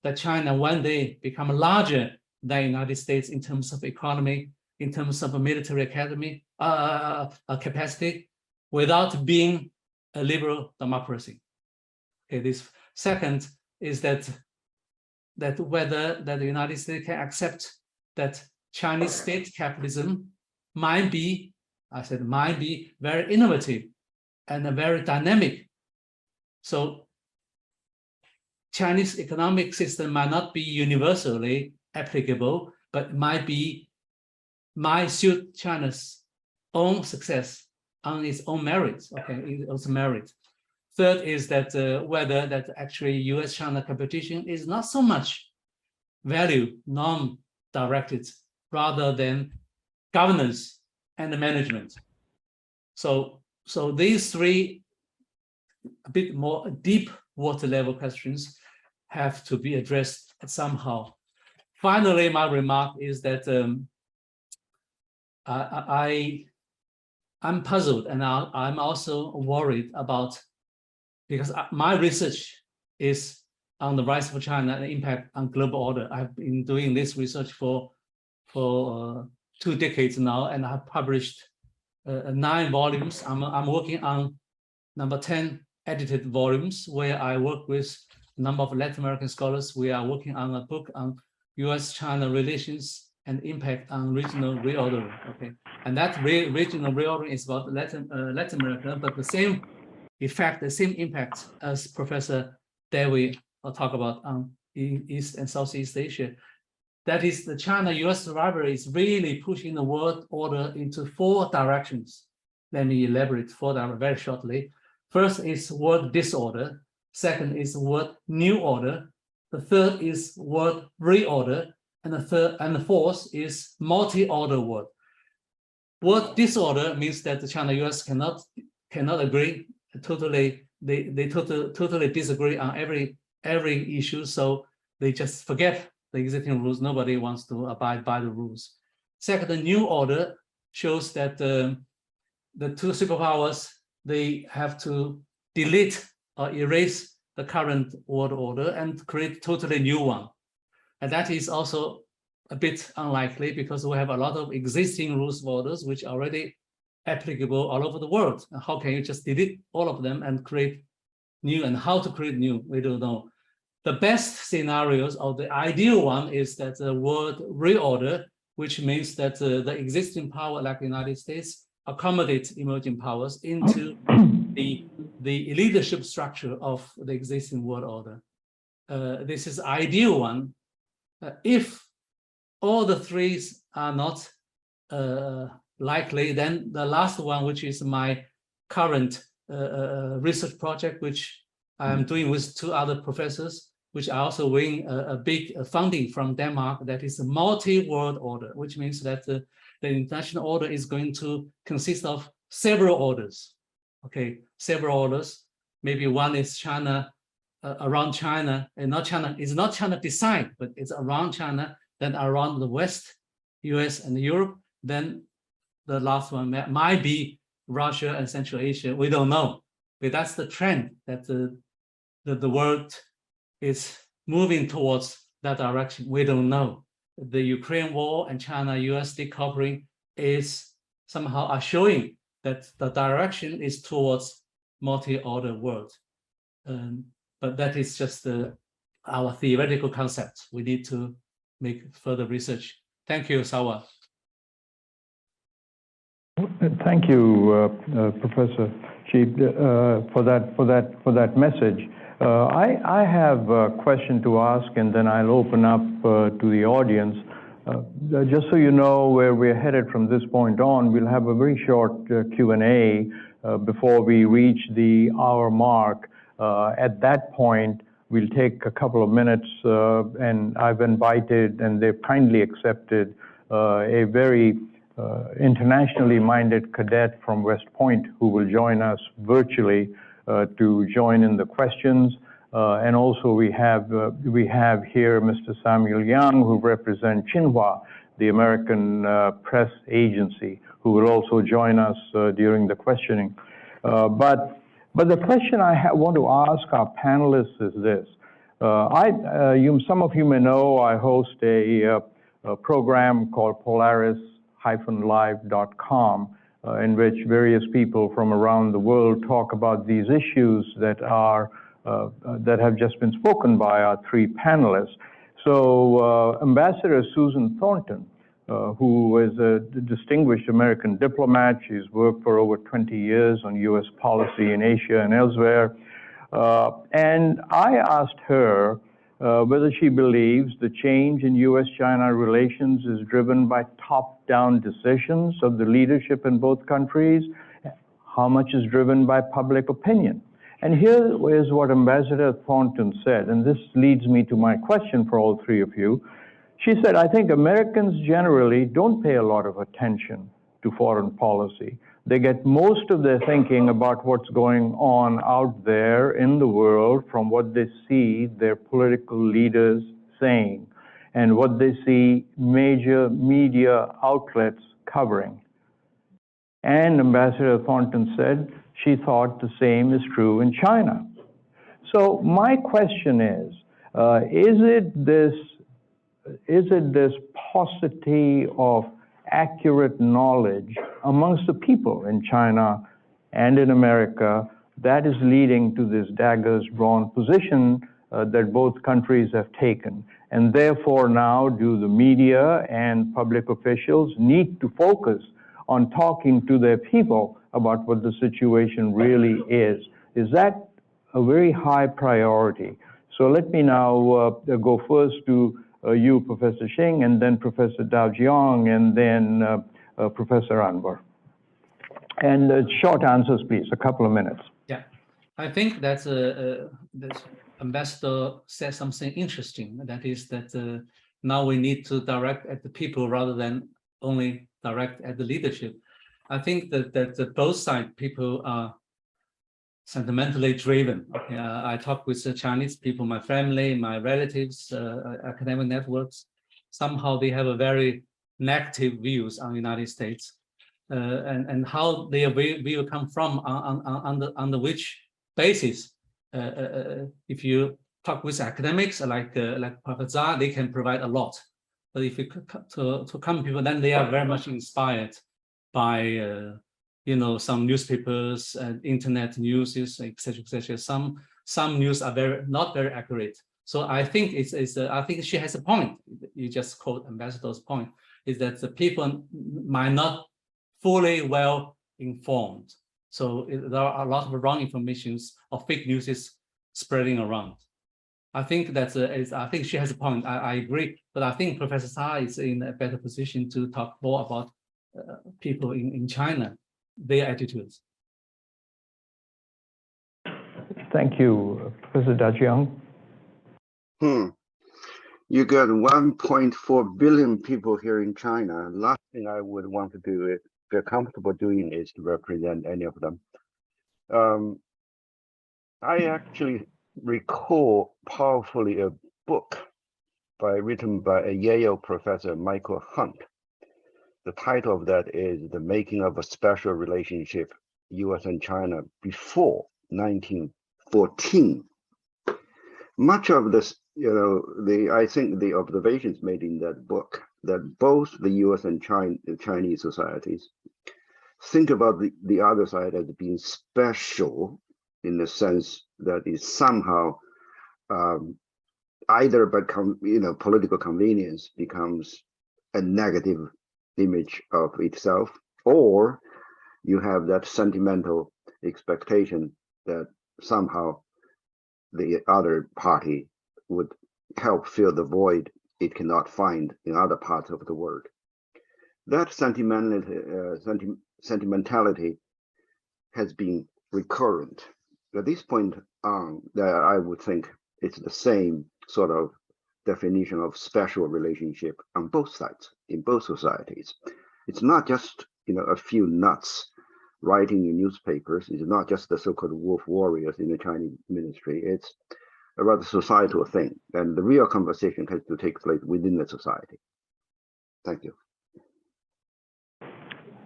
that China one day become larger than the United States in terms of economy, in terms of a military academy capacity, without being a liberal democracy. Okay, this second is that whether the United States can accept that Chinese state capitalism might be, I said, might be very innovative and very dynamic. So Chinese economic system might not be universally applicable, but might suit China's own success on its own merits, okay, its own merit. Third is that whether that actually US-China competition is not so much value norm-directed, rather than governance and management. So these three a bit more deep water level questions have to be addressed somehow. Finally, my remark is that I'm puzzled, and I'm also worried about, because my research is on the rise of China and the impact on global order. I've been doing this research for 2 decades now, and I've published 9 volumes. I'm working on number 10 edited volumes, where I work with a number of Latin American scholars. We are working on a book on US-China relations and impact on regional reordering. Okay, and that regional reordering is about Latin America, but the same effect, the same impact as Professor Dewi talk about on East and Southeast Asia. That is, the China-US rivalry is really pushing the world order into 4 directions. Let me elaborate 4 directions very shortly. First is world disorder. Second is world new order. The third is world reorder. And the fourth is multi-order world. World disorder means that the China-US cannot agree totally. They totally disagree on every issue, so they just forget the existing rules. Nobody wants to abide by the rules. Second, the new order shows that the two superpowers, they have to delete or erase the current world order and create totally new one. And that is also a bit unlikely because we have a lot of existing rules of orders which are already applicable all over the world. How can you just delete all of them and create new? And how to create new, we don't know. The best scenarios, or the ideal one, is that the world reorder, which means that the existing power like the United States accommodate emerging powers into the leadership structure of the existing world order. This is ideal one. If all the three are not likely, then the last one, which is my current research project, which I'm doing with two other professors, which I also win a big funding from Denmark, that is a multi-world order, which means that the international order is going to consist of several orders. Okay, several orders. Maybe one is China, around China, and not China, it's not China design, but it's around China, then around the West, US and Europe, then the last one might be Russia and Central Asia. We don't know, but that's the trend that the world is moving towards that direction. We don't know. The Ukraine war and China-US decoupling is somehow showing that the direction is towards multi-order world. But that is just our theoretical concept. We need to make further research. Thank you, Sarwar. Thank you, Professor Sheep, for that message. I have a question to ask, and then I'll open up to the audience. Just so you know where we're headed from this point on, we'll have a very short Q&A before we reach the hour mark. At that point, we'll take a couple of minutes, and I've invited, and they've kindly accepted, a very internationally minded cadet from West Point who will join us virtually to join in the questions. And also we have here Mr. Samuel Yang, who represents Xinhua, the American press agency, who will also join us during the questioning. But the question I want to ask our panelists is this. Some of you may know I host a program called Polaris-live.com, in which various people from around the world talk about these issues that have just been spoken by our three panelists. So Ambassador Susan Thornton, who is a distinguished American diplomat, she's worked for over 20 years on US policy in Asia and elsewhere, and I asked her whether she believes the change in US-China relations is driven by top-down decisions of the leadership in both countries, how much is driven by public opinion. And here is what Ambassador Thornton said, and this leads me to my question for all three of you. She said, I think Americans generally don't pay a lot of attention to foreign policy. They get most of their thinking about what's going on out there in the world from what they see their political leaders saying and what they see major media outlets covering. And Ambassador Thornton said she thought the same is true in China. So my question is it this paucity of accurate knowledge amongst the people in China and in America that is leading to this daggers drawn position that both countries have taken? And therefore now do the media and public officials need to focus on talking to their people about what the situation really is? Is that a very high priority? So let me now go first to you, Professor Xing, and then Professor Daojiong, and then Professor Anwar. And short answers, please, a couple of minutes. Yeah, I think that Ambassador said something interesting. That is that now we need to direct at the people rather than only direct at the leadership. I think that both sides people are sentimentally driven. Okay, I talk with the Chinese people, my family, my relatives, academic networks. Somehow they have a very negative views on the United States, and how their view come from under which basis. If you talk with academics like Prof. Zha, they can provide a lot. But if you to common people, then they are very much inspired by some newspapers and internet news, etc., etc. Some news are not very accurate. So I think I think she has a point. You just quote Ambassador's point, is that the people might not fully well informed. So there are a lot of wrong informations or fake news is spreading around. I think I think she has a point. I agree, but I think Professor Zha is in a better position to talk more about people in China, their attitudes. Thank you, Professor Daojiong. You got 1.4 billion people here in China. Last thing I would want to do, if feel comfortable doing, is to represent any of them. I actually recall powerfully a book written by a Yale professor, Michael Hunt. The title of that is The Making of a Special Relationship, US and China Before 1914. Much of this, I think the observations made in that book, that both the US and Chinese societies think about the other side as being special, in the sense that is somehow either by political convenience becomes a negative image of itself, or you have that sentimental expectation that somehow the other party would help fill the void it cannot find in other parts of the world. That sentimentality has been recurrent. At this point on, I would think it's the same sort of definition of special relationship on both sides, in both societies. It's not just a few nuts writing in newspapers. It's not just the so-called wolf warriors in the Chinese ministry. It's a rather societal thing, and the real conversation has to take place within the society. Thank you.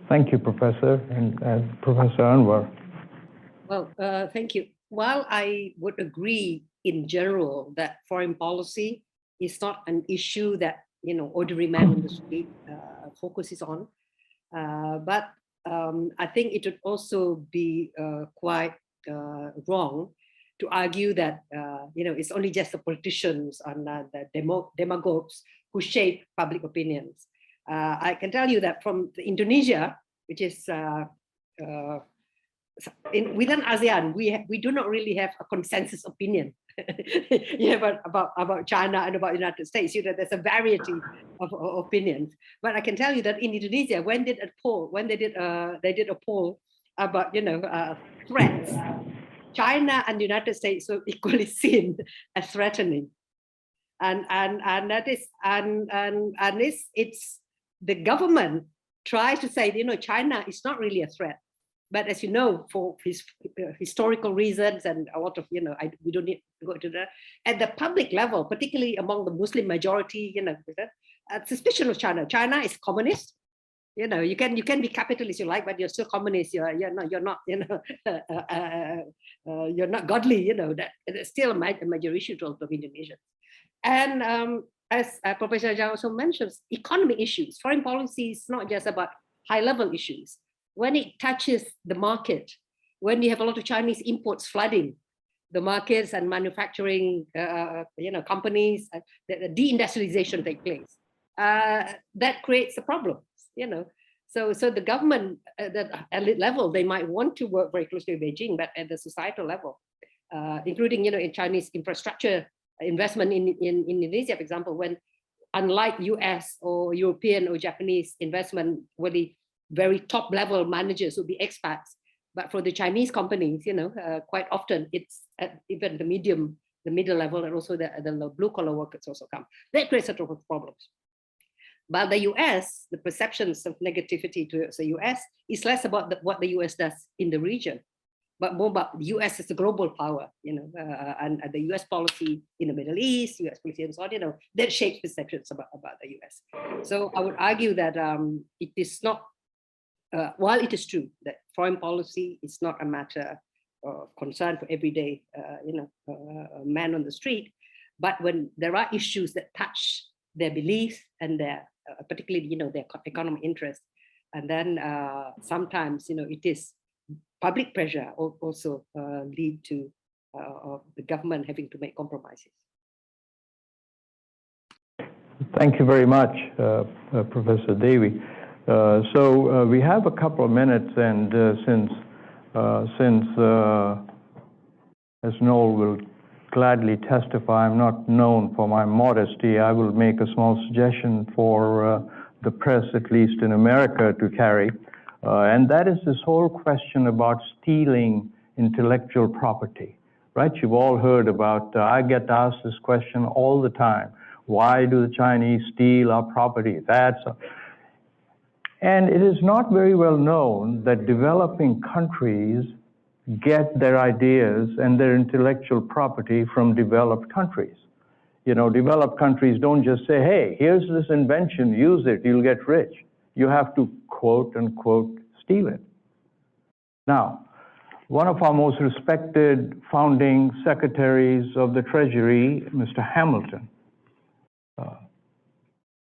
Thank you, Professor, and Professor Anwar. Well, thank you. While I would agree in general that foreign policy is not an issue that ordinary man in the street focuses on, but I think it would also be quite wrong to argue that it's only just the politicians and the demagogues who shape public opinions. I can tell you that from Indonesia, which is within ASEAN, we do not really have a consensus opinion about China and about the United States. There's a variety of opinions. But I can tell you that in Indonesia, when they did a poll about threats, China and the United States were equally seen as threatening, and that is it's the government tries to say China is not really a threat. But as you know, for historical reasons and a lot of, we don't need to go to that. At the public level, particularly among the Muslim majority, suspicion of China. China is communist. You can be capitalist you like, but you're still communist. You're not godly. That it's still a major issue to Indonesia. And as Professor Zhao also mentions, economic issues. Foreign policy is not just about high-level issues. When it touches the market, when you have a lot of Chinese imports flooding the markets and manufacturing, companies, the deindustrialization takes place. That creates a problem, So the government at the elite level, they might want to work very closely with Beijing, but at the societal level, including in Chinese infrastructure investment in Indonesia, for example, when unlike US or European or Japanese investment, where the very top level managers would be expats, but for the Chinese companies, quite often it's at even the middle level, and also the blue collar workers also come. That creates a lot of problems. But the US, the perceptions of negativity towards the US is less about what the US does in the region, but more about the US as a global power, and the US policy in the Middle East, US policy and so on, that shapes perceptions about the US. So I would argue that it is not, while it is true that foreign policy is not a matter of concern for everyday, man on the street, but when there are issues that touch their beliefs and their, particularly, their economic interests, and then sometimes, it is public pressure also lead to the government having to make compromises. Thank you very much, Professor Dewi. So we have a couple of minutes, and since as Noel will gladly testify, I'm not known for my modesty, I will make a small suggestion for the press, at least in America, to carry. And that is this whole question about stealing intellectual property, right? You've all heard about, I get asked this question all the time. Why do the Chinese steal our property? And it is not very well known that developing countries get their ideas and their intellectual property from developed countries. Developed countries don't just say, hey, here's this invention, use it, you'll get rich. You have to, quote unquote, steal it. Now, one of our most respected founding secretaries of the Treasury, Mr. Hamilton,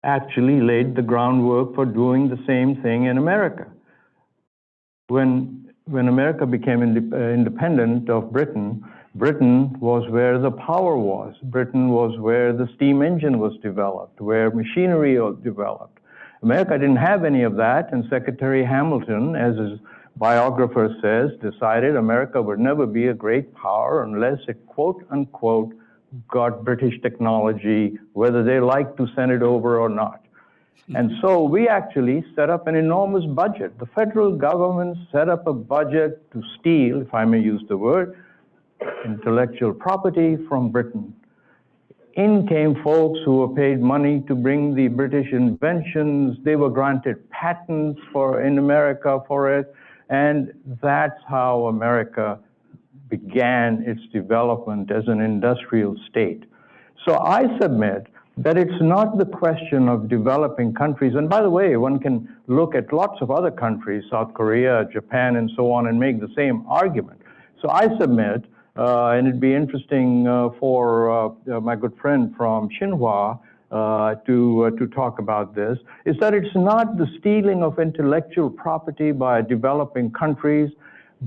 actually laid the groundwork for doing the same thing in America. When America became independent of Britain, Britain was where the power was. Britain was where the steam engine was developed, where machinery was developed. America didn't have any of that, and Secretary Hamilton, as his biographer says, decided America would never be a great power unless it, quote unquote, got British technology, whether they like to send it over or not. And so we actually set up an enormous budget. The federal government set up a budget to steal, if I may use the word, intellectual property from Britain. In came folks who were paid money to bring the British inventions. They were granted patents in America for it. And that's how America began its development as an industrial state. So I submit that it's not the question of developing countries. And by the way, one can look at lots of other countries, South Korea, Japan, and so on, and make the same argument. So I submit, and it'd be interesting for my good friend from Xinhua to talk about this, is that it's not the stealing of intellectual property by developing countries,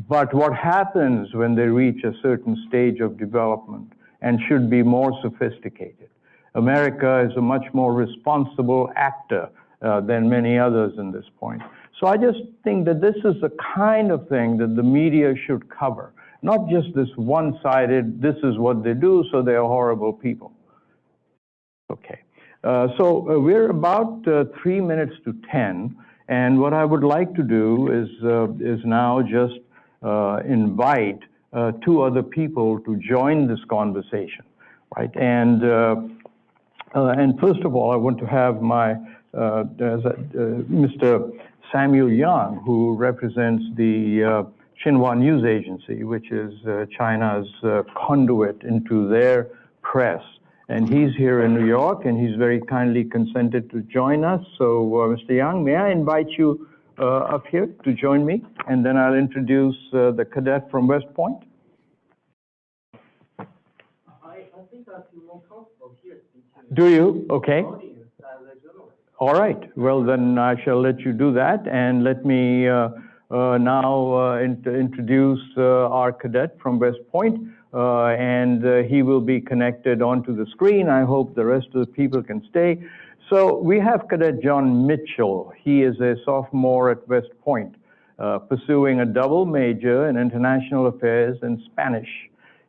but what happens when they reach a certain stage of development and should be more sophisticated. America is a much more responsible actor than many others in this point. So I just think that this is the kind of thing that the media should cover, not just this one-sided, this is what they do, so they're horrible people. Okay, so we're about 3 minutes to 10, and what I would like to do is now just invite 2 other people to join this conversation, right? And first of all, I want to have my Mr. Samuel Yang, who represents the Xinhua News Agency, which is China's conduit into their press. And he's here in New York, and he's very kindly consented to join us. So, Mr. Yang, may I invite you up here to join me? And then I'll introduce the cadet from West Point. I think I feel more comfortable here. Do you? Okay. All right. Well, then I shall let you do that. And let me now introduce our cadet from West Point. And he will be connected onto the screen. I hope the rest of the people can stay. So we have Cadet John Mitchell. He is a sophomore at West Point, pursuing a double major in international affairs and Spanish.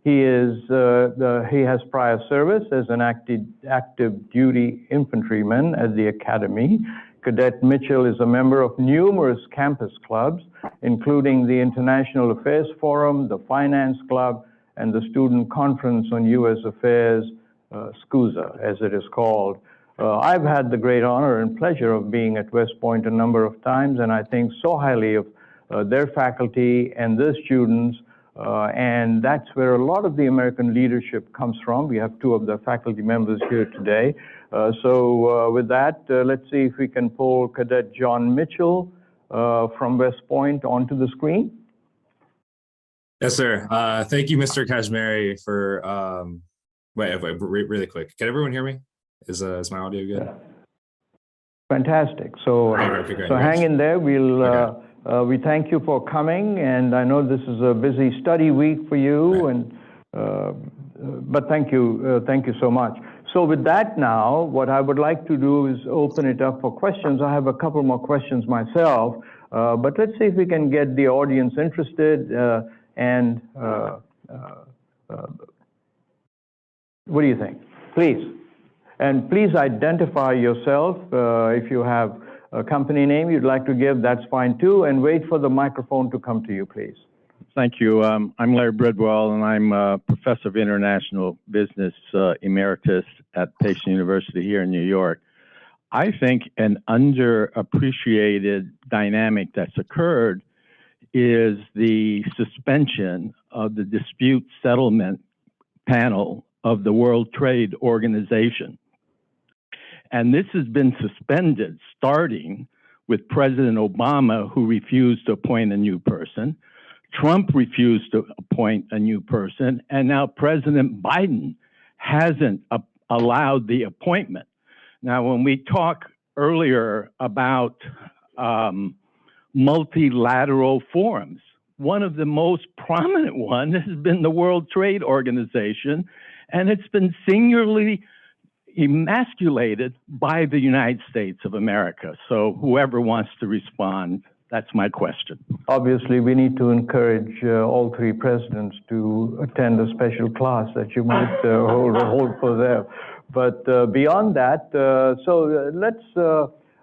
He has prior service as an active duty infantryman at the academy. Cadet Mitchell is a member of numerous campus clubs, including the International Affairs Forum, the Finance Club, and the Student Conference on U.S. Affairs, SCUSA, as it is called. I've had the great honor and pleasure of being at West Point a number of times, and I think so highly of their faculty and their students And that's where a lot of the American leadership comes from. We have two of the faculty members here today. With that, let's see if we can pull Cadet John Mitchell from West Point onto the screen. Yes, sir. Thank you, Mr. Kashmeri, for, wait, really quick. Can everyone hear me? Is my audio good? Yeah. Fantastic. So, okay, so hang in there. We thank you for coming, and I know this is a busy study week for you, right. But thank you so much. So with that now, what I would like to do is open it up for questions. I have a couple more questions myself, but let's see if we can get the audience interested. What do you think? Please. And please identify yourself. If you have a company name you'd like to give, that's fine too. And wait for the microphone to come to you, please. Thank you. I'm Larry Bridwell, and I'm a professor of international business emeritus at Peking University here in New York. I think an underappreciated dynamic that's occurred is the suspension of the dispute settlement panel of the World Trade Organization. And this has been suspended starting with President Obama, who refused to appoint a new person. Trump refused to appoint a new person. And now President Biden hasn't allowed the appointment. Now, when we talk earlier about multilateral forums, one of the most prominent ones has been the World Trade Organization, and it's been singularly emasculated by the United States of America. So whoever wants to respond, that's my question. Obviously, we need to encourage all three presidents to attend a special class that you might hold for them. But beyond that,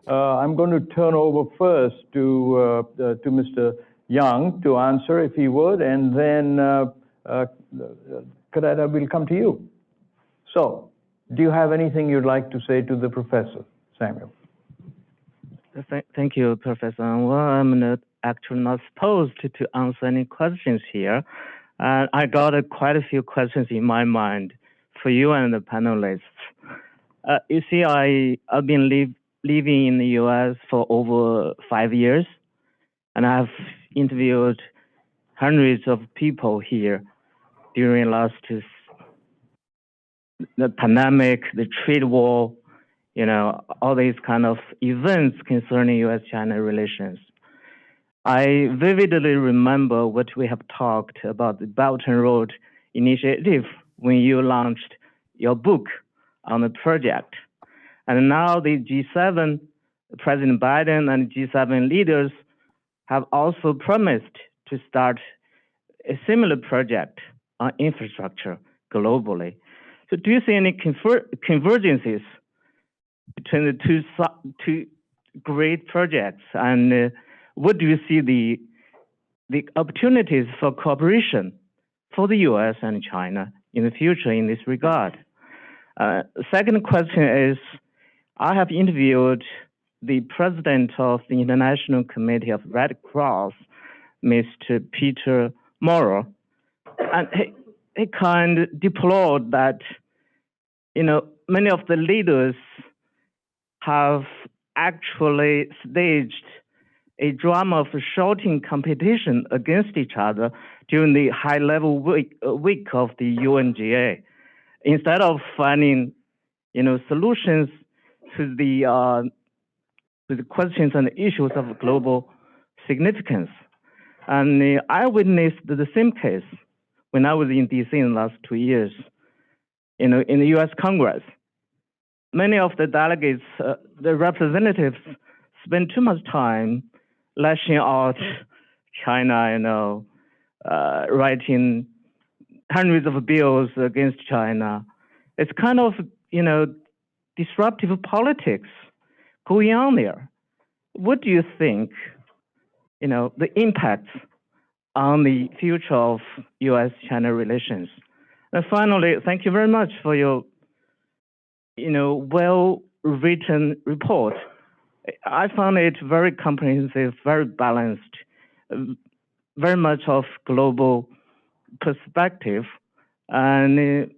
I'm going to turn over first to Mr. Young to answer, if he would, and then Cadet, we'll come to you. So, do you have anything you'd like to say to the professor, Samuel? Thank you, Professor Anwar. I'm actually not supposed to answer any questions here. I got quite a few questions in my mind for you and the panelists. You see, I've been living in the US for over 5 years, and I've interviewed hundreds of people here during the pandemic, the trade war, all these kind of events concerning US-China relations. I vividly remember what we have talked about the Belt and Road Initiative when you launched your book on the project. And now the G7, President Biden and G7 leaders have also promised to start a similar project on infrastructure globally. So do you see any convergences between the two great projects? And what do you see the opportunities for cooperation for the US and China in the future in this regard? Second question is, I have interviewed the president of the International Committee of Red Cross, Mr. Peter Morrow, and he kind of deplored that, many of the leaders have actually staged a drama of shouting competition against each other during the high-level week of the UNGA, instead of finding, solutions to the questions and issues of global significance. And I witnessed the same case when I was in DC in the last 2 years, in the US Congress. Many of the delegates, the representatives, spend too much time lashing out China, writing hundreds of bills against China. It's kind of, disruptive politics going on there. What do you think, the impacts on the future of US-China relations? And finally, thank you very much for your, well-written report. I found it very comprehensive, very balanced, very much of global perspective. And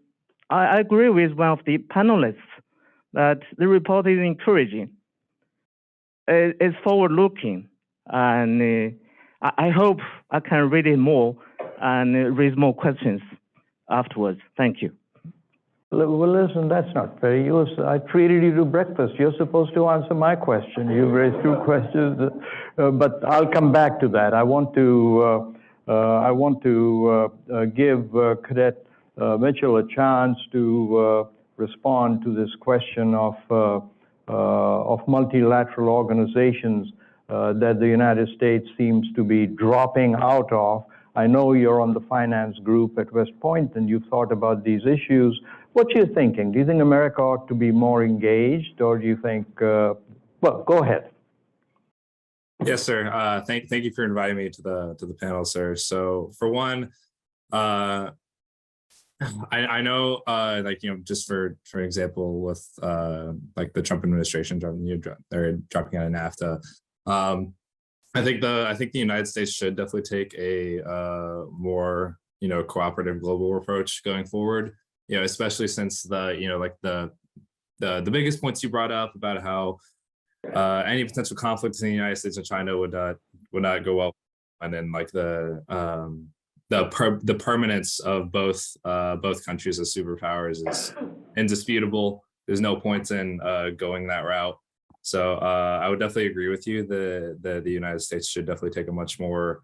I agree with one of the panelists that the report is encouraging. It's forward-looking, and I hope I can read it more and raise more questions afterwards. Thank you. Well, listen, that's not fair. I treated you to breakfast. You're supposed to answer my question. You've raised two questions, but I'll come back to that. I want to give Cadet Mitchell a chance to respond to this question of multilateral organizations that the United States seems to be dropping out of. I know you're on the finance group at West Point and you've thought about these issues. What are you thinking? Do you think America ought to be more engaged, or do you think, well, go ahead. Yes, sir. Thank you for inviting me to the panel, sir. So for one, I know, like, you know, just for example, with like the Trump administration they're dropping out of NAFTA. I think the United States should definitely take a more, you know, cooperative global approach going forward. You know, especially since the biggest points you brought up about how any potential conflicts in the United States and China would not go well, and then like the permanence of both countries as superpowers is indisputable. There's no point in going that route. So I would definitely agree with you that the United States should definitely take a much more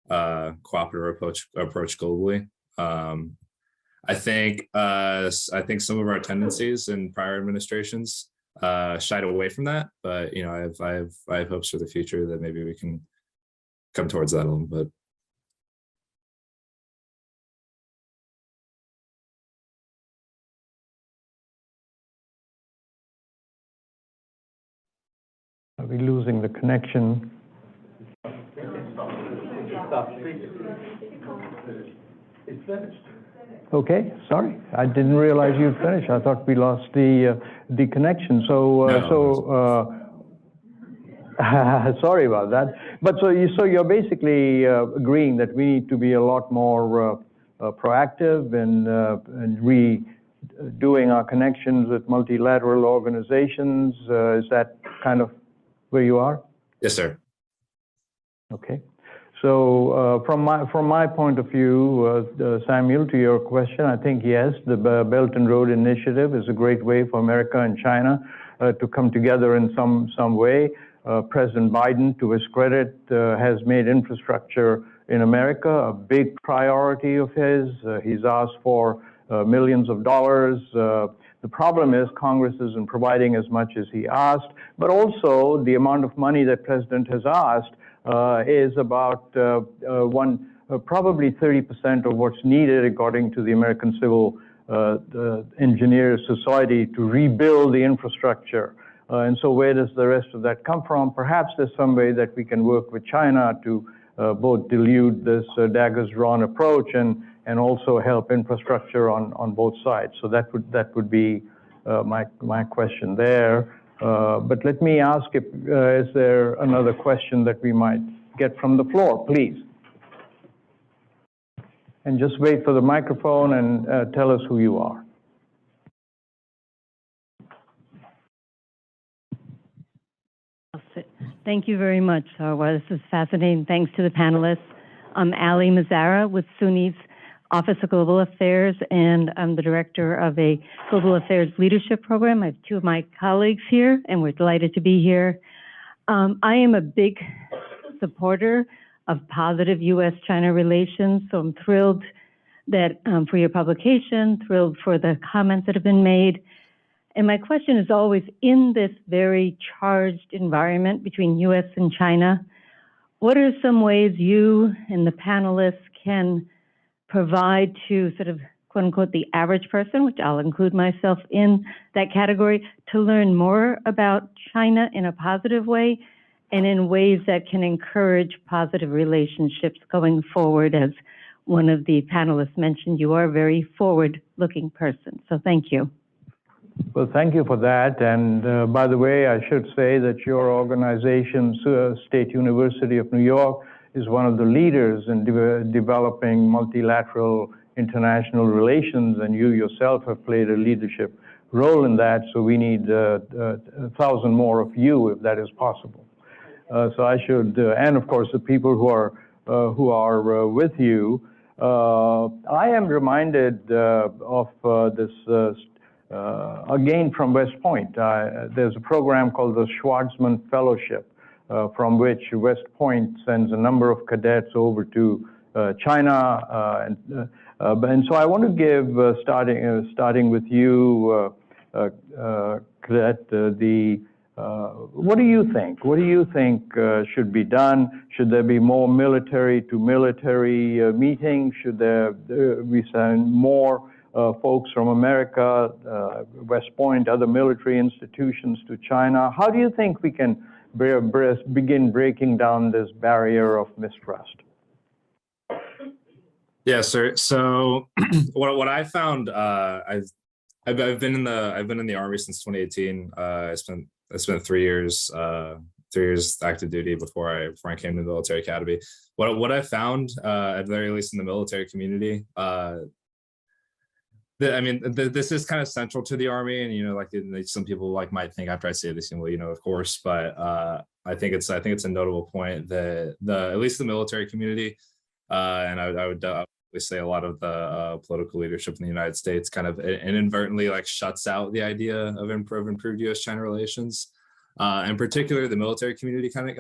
cooperative approach globally. I think some of our tendencies in prior administrations shied away from that, but you know, I have hopes for the future that maybe we can come towards that a little bit. Are we losing the connection? It's finished. Okay, sorry, I didn't realize you'd finished. I thought we lost the connection. Sorry about that. But so you're basically agreeing that we need to be a lot more proactive in redoing our connections with multilateral organizations. Is that kind of where you are? Yes, sir. Okay. So from my point of view, Samuel, to your question, I think yes, the Belt and Road Initiative is a great way for America and China to come together in some way. President Biden, to his credit, has made infrastructure in America a big priority of his. He's asked for millions of dollars. The problem is Congress isn't providing as much as he asked, but also the amount of money that President has asked is about probably 30% of what's needed, according to the American Civil Engineers Society, to rebuild the infrastructure. And so where does the rest of that come from? Perhaps there's some way that we can work with China to both dilute this daggers drawn approach and also help infrastructure on both sides. So that would be my question there. But let me ask if is there another question that we might get from the floor, please? And just wait for the microphone and tell us who you are. Thank you very much, Sarwar. This is fascinating. Thanks to the panelists. I'm Ali Mazzara with SUNY's Office of Global Affairs, and I'm the director of a Global Affairs Leadership Program. I have two of my colleagues here, and we're delighted to be here. I am a big supporter of positive U.S.-China relations, so I'm thrilled that for your publication, thrilled for the comments that have been made. And my question is always, in this very charged environment between U.S. and China, what are some ways you and the panelists can provide to sort of, quote unquote, the average person, which I'll include myself in that category, to learn more about China in a positive way and in ways that can encourage positive relationships going forward? As one of the panelists mentioned, you are a very forward-looking person. So thank you. Well, thank you for that. And by the way, I should say that your organization, State University of New York, is one of the leaders in developing multilateral international relations, and you yourself have played a leadership role in that, so we need 1,000 more of you if that is possible. So I should, and of course the people who are with you. I am reminded of this again from West Point. There's a program called the Schwarzman Fellowship, from which West Point sends a number of cadets over to China, and so I want to give, starting with you, Cadet, what do you think? What do you think should be done? Should there be more military-to-military meetings? Should there be send more folks from America, West Point, other military institutions to China? How do you think we can begin breaking down this barrier of mistrust? Yeah, sir. So what I found, I've been in the Army since 2018. I spent 3 years active duty before I came to the military academy. What I found, at the very least in the military community, this is kind of central to the Army, and like some people might think after I say this, of course, but I think it's a notable point that at least the military community, and I would say a lot of the political leadership in the United States kind of inadvertently shuts out the idea of improved U.S.-China relations, and particularly the military community kind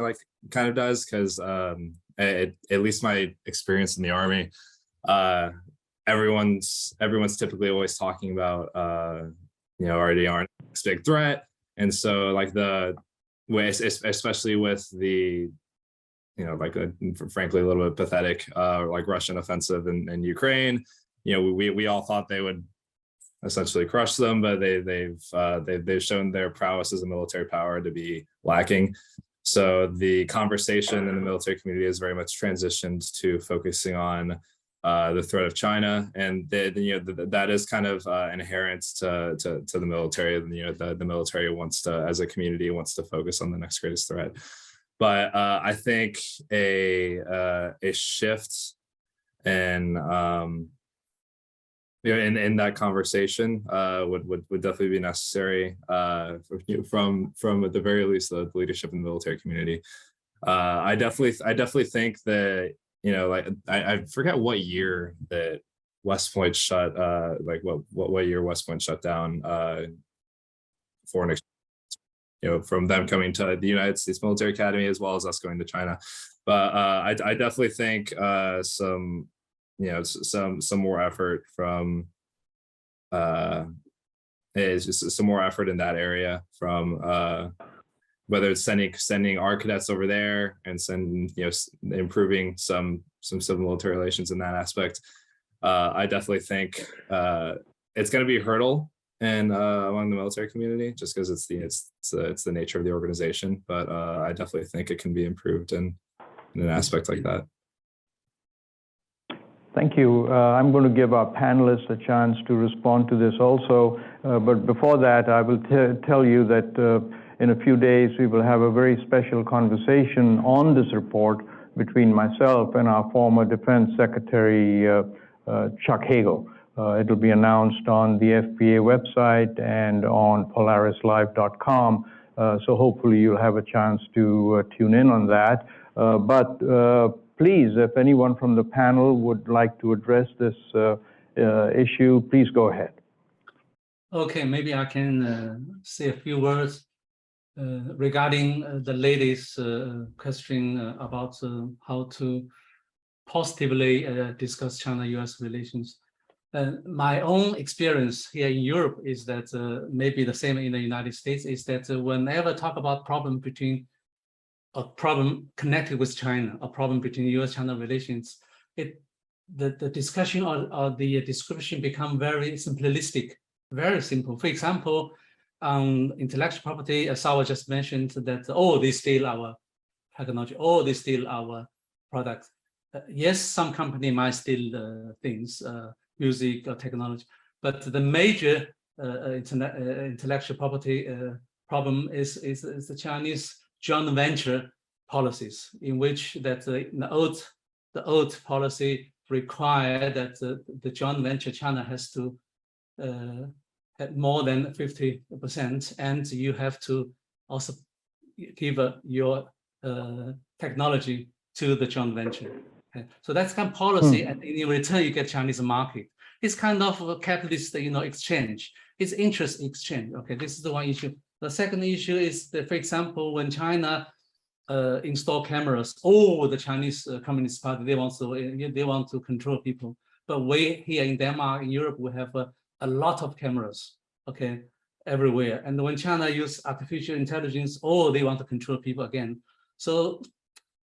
of does, because at least my experience in the Army, everyone's typically always talking about already aren't a big threat, and so especially with the frankly a little bit pathetic Russian offensive in Ukraine, we all thought they would essentially crush them, but they've shown their prowess as a military power to be lacking. So the conversation in the military community is very much transitioned to focusing on the threat of China, and that is kind of inherent to the military. The military wants to, as a community, wants to focus on the next greatest threat. But I think a shift in that conversation would definitely be necessary from at the very least the leadership in the military community. I definitely think that I forget what year that West Point shut what year West Point shut down foreign exchange. From them coming to the United States Military Academy as well as us going to China, but I definitely think some more effort from some more effort in that area from whether it's sending our cadets over there and improving some military relations in that aspect. I definitely think it's going to be a hurdle and among the military community, just because it's the nature of the organization. But I definitely think it can be improved in an aspect like that. Thank you. I'm going to give our panelists a chance to respond to this also. But before that, I will tell you that in a few days, we will have a very special conversation on this report between myself and our former Defense Secretary, Chuck Hagel. It'll be announced on the FPA website and on polarislive.com. So hopefully you'll have a chance to tune in on that. But please, if anyone from the panel would like to address this issue, please go ahead. Okay, maybe I can say a few words regarding the latest question about how to positively discuss China-US relations. My own experience here in Europe is that maybe the same in the United States, is that whenever talk about problem connected with China, a problem between US-China relations, the discussion or the description become very simplistic, very simple. For example, intellectual property, as Sarwar just mentioned, that they steal our technology, they steal our product. Yes, some company might steal things, music or technology, but the major intellectual property problem is the Chinese joint venture policies in which that the old policy require that the joint venture China has to have more than 50%, and you have to also give your technology to the joint venture. Okay. So that's kind of policy, and in return you get Chinese market. It's kind of a capitalist, exchange. It's interest exchange. Okay, this is the one issue. The second issue is that, for example, when China install cameras, the Chinese Communist Party, they want to control people. But we here in Denmark, in Europe, we have a lot of cameras, okay, everywhere. And when China use artificial intelligence, they want to control people again. So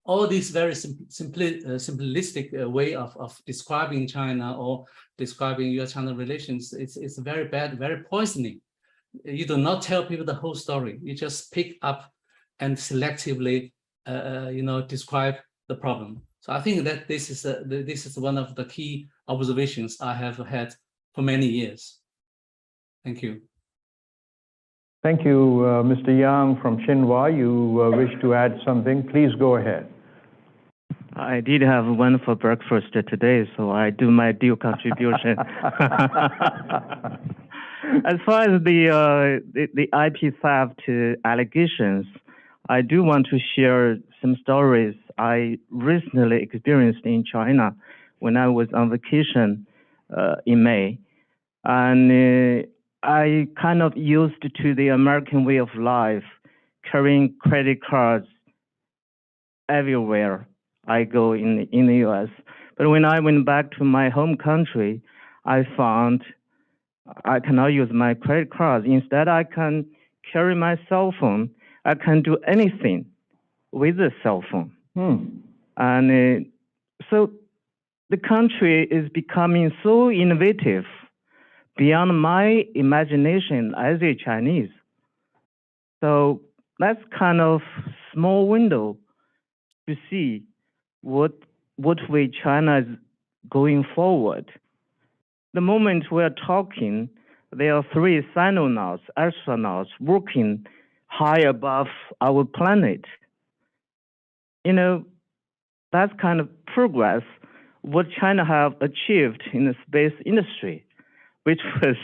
all these very simplistic way of describing China or describing US-China relations, it's very bad, very poisoning. You do not tell people the whole story. You just pick up and selectively, describe the problem. So I think that this is one of the key observations I have had for many years. Thank you. Thank you, Mr. Yang from Xinhua. You wish to add something? Please go ahead. I did have one for breakfast today, so I do my due contribution. As far as the IP theft allegations, I do want to share some stories I recently experienced in China when I was on vacation in May. And I kind of used to the American way of life, carrying credit cards everywhere I go in the US. But when I went back to my home country, I found I cannot use my credit cards. Instead, I can carry my cell phone. I can do anything with a cell phone. And so the country is becoming so innovative beyond my imagination as a Chinese. So that's kind of small window to see what way China is going forward. The moment we're talking, there are 3 astronauts working high above our planet. That's kind of progress what China have achieved in the space industry, which was,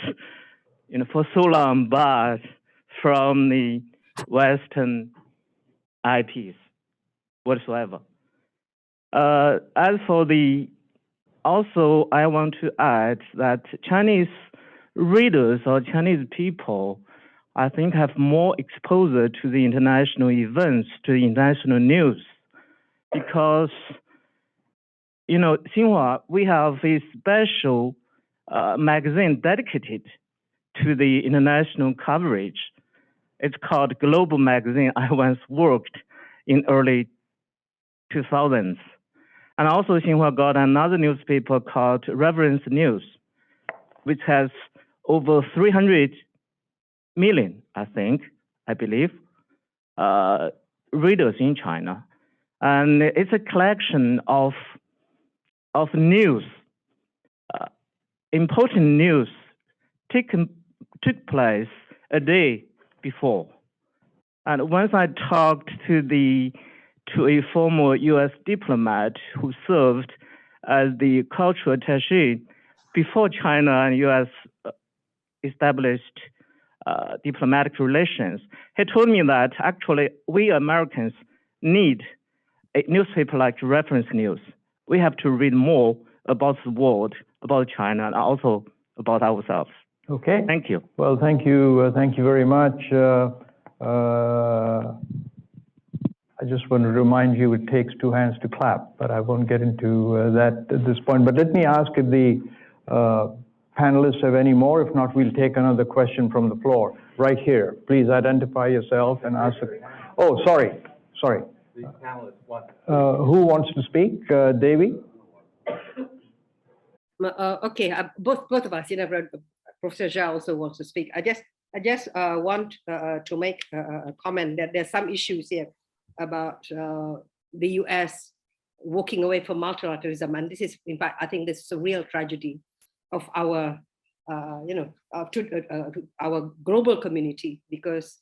for so long barred from the Western IPs whatsoever. As for also, I want to add that Chinese readers or Chinese people, I think, have more exposure to the international events, to the international news, because, Xinhua, we have a special magazine dedicated to the international coverage. It's called Global Magazine. I once worked in early 2000s. And also Xinhua got another newspaper called Reference News, which has over 300 million, I believe, readers in China. And it's a collection of news, important news took place a day before. And once I talked to a former U.S. diplomat who served as the cultural attaché before China and U.S. established diplomatic relations. He told me that actually we Americans need a newspaper like Reference News. We have to read more about the world, about China, and also about ourselves. Okay. Thank you. Well, thank you very much. I just want to remind you it takes 2 hands to clap, but I won't get into that at this point. But let me ask if the panelists have any more. If not, we'll take another question from the floor. Right here. Please identify yourself and ask. Oh, sorry. The panelists want. Who wants to speak? Dewi? Okay, both of us, Professor Zhao also wants to speak. I just want to make a comment that there's some issues here about the US walking away from multilateralism, and this is, in fact, I think this is a real tragedy of our, our global community, because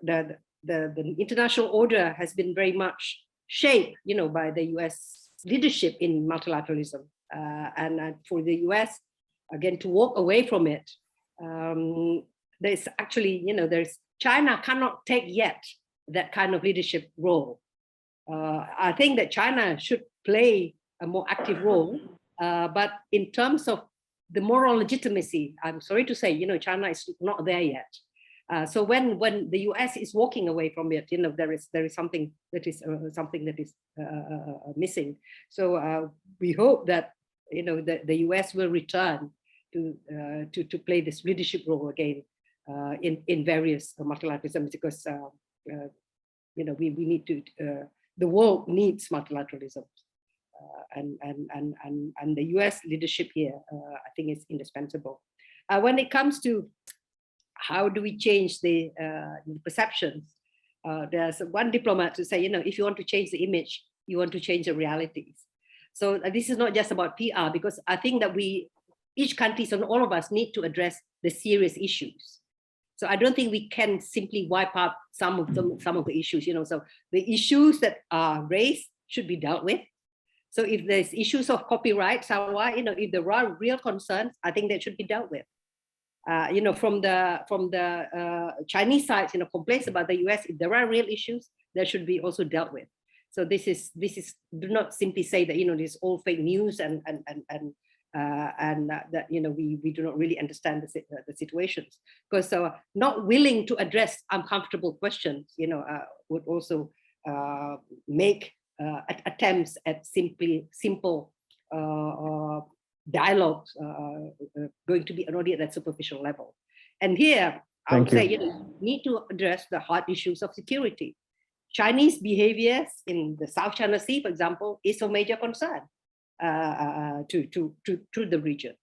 the the international order has been very much shaped, by the U.S. leadership in multilateralism, and for the U.S. again to walk away from it. There's actually, there's China cannot take yet that kind of leadership role. I think that China should play a more active role, but in terms of the moral legitimacy, I'm sorry to say, China is not there yet. So when the U.S. is walking away from it, there is something that is missing. So we hope that that the U.S. will return to play this leadership role again in various multilateralisms, because we need to. The world needs multilateralism, and the U.S. leadership here, I think, is indispensable. When it comes to how do we change the perceptions, there's one diplomat to say, if you want to change the image, you want to change the realities. So this is not just about PR, because I think that each country and all of us need to address the serious issues. So I don't think we can simply wipe out some of the issues. So the issues that are raised should be dealt with. So if there's issues of copyright, Sarwar, if there are real concerns, I think that should be dealt with. From the Chinese side, complaints about the US, if there are real issues, that should be also dealt with. So this is do not simply say that this is all fake news and that we do not really understand the situations, because not willing to address uncomfortable questions would also make attempts at simple dialogues going to be only at that superficial level. And here I would say you need to address the hard issues of security. Chinese behaviors in the South China Sea, for example, is a major concern to the region,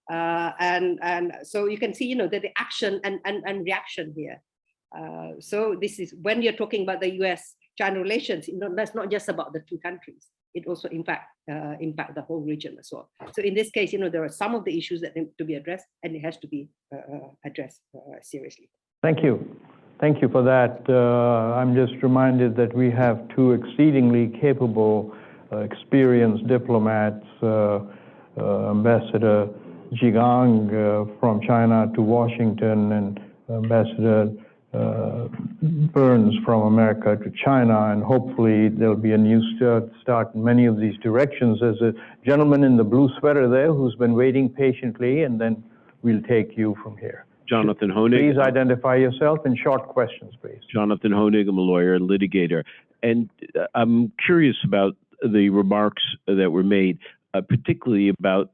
and so you can see that the action and reaction here. So this is when you're talking about the U.S.-China relations. That's not just about the two countries. It also impact the whole region as well. So in this case, there are some of the issues that need to be addressed, and it has to be addressed seriously. Thank you. Thank you for that. I'm just reminded that we have two exceedingly capable, experienced diplomats, Ambassador Jigang from China to Washington, and Ambassador Burns from America to China, and hopefully there'll be a new start in many of these directions. There's a gentleman in the blue sweater there who's been waiting patiently, and then we'll take you from here. Jonathan Honig. Please identify yourself in short questions, please. Jonathan Honig, I'm a lawyer and litigator. And I'm curious about the remarks that were made, particularly about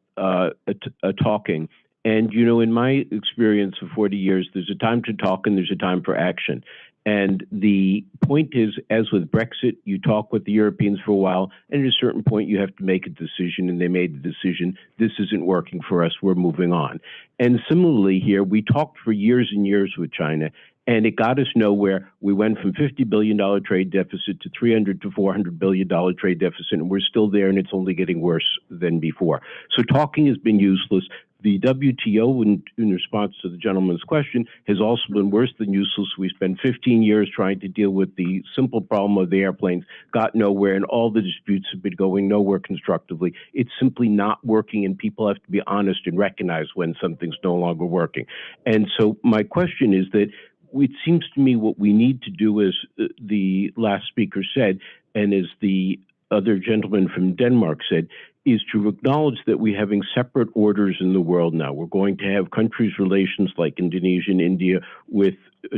talking. And, in my experience of 40 years, there's a time to talk and there's a time for action. And the point is, as with Brexit, you talk with the Europeans for a while, and at a certain point you have to make a decision, and they made the decision, this isn't working for us, we're moving on. And similarly here, we talked for years and years with China, and it got us nowhere. We went from $50 billion trade deficit to $300 to $400 billion trade deficit, and we're still there, and it's only getting worse than before. So talking has been useless. The WTO, in response to the gentleman's question, has also been worse than useless. We spent 15 years trying to deal with the simple problem of the airplanes, got nowhere, and all the disputes have been going nowhere constructively. It's simply not working, and people have to be honest and recognize when something's no longer working. And so my question is that it seems to me what we need to do, as the last speaker said, and as the other gentleman from Denmark said, is to acknowledge that we're having separate orders in the world now. We're going to have countries' relations like Indonesia and India with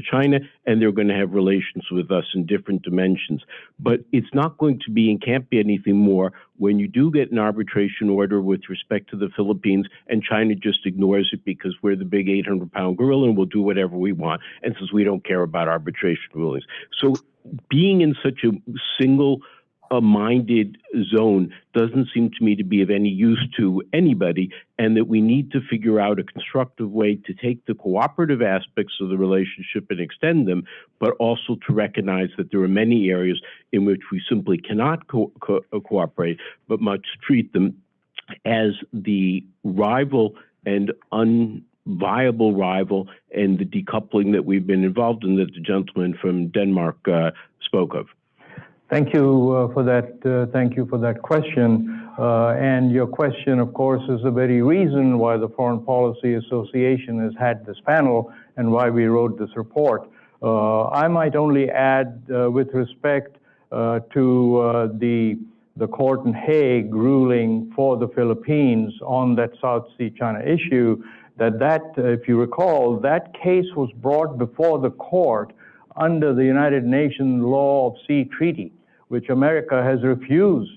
China, and they're going to have relations with us in different dimensions. But it's not going to be and can't be anything more when you do get an arbitration order with respect to the Philippines and China just ignores it because we're the big 800-pound gorilla and we'll do whatever we want, and says we don't care about arbitration rulings. So being in such a single-minded zone doesn't seem to me to be of any use to anybody, and that we need to figure out a constructive way to take the cooperative aspects of the relationship and extend them, but also to recognize that there are many areas in which we simply cannot cooperate, but must treat them as the rival and viable rival and the decoupling that we've been involved in that the gentleman from Denmark spoke of? Thank you for that. Thank you for that question. And your question, of course, is the very reason why the Foreign Policy Association has had this panel and why we wrote this report. I might only add, with respect to the court in Hague ruling for the Philippines on that South Sea China issue, that if you recall, that case was brought before the court under the United Nations Law of Sea Treaty, which America has refused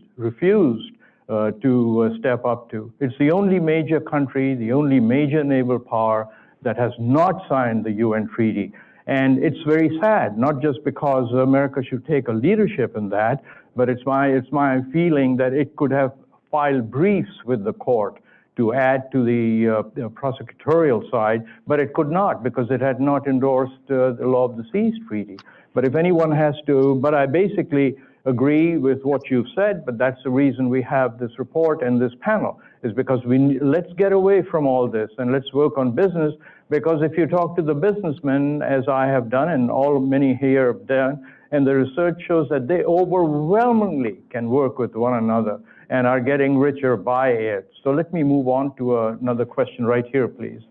to step up to. It's the only major country, the only major naval power that has not signed the UN treaty. And it's very sad, not just because America should take a leadership in that, but it's my feeling that it could have filed briefs with the court to add to the prosecutorial side, but it could not because it had not endorsed the Law of the Seas Treaty. But if anyone has to, but I basically agree with what you've said, but that's the reason we have this report and this panel, is because let's get away from all this and let's work on business, because if you talk to the businessmen, as I have done and many here have done, and the research shows that they overwhelmingly can work with one another and are getting richer by it. So let me move on to another question right here, please.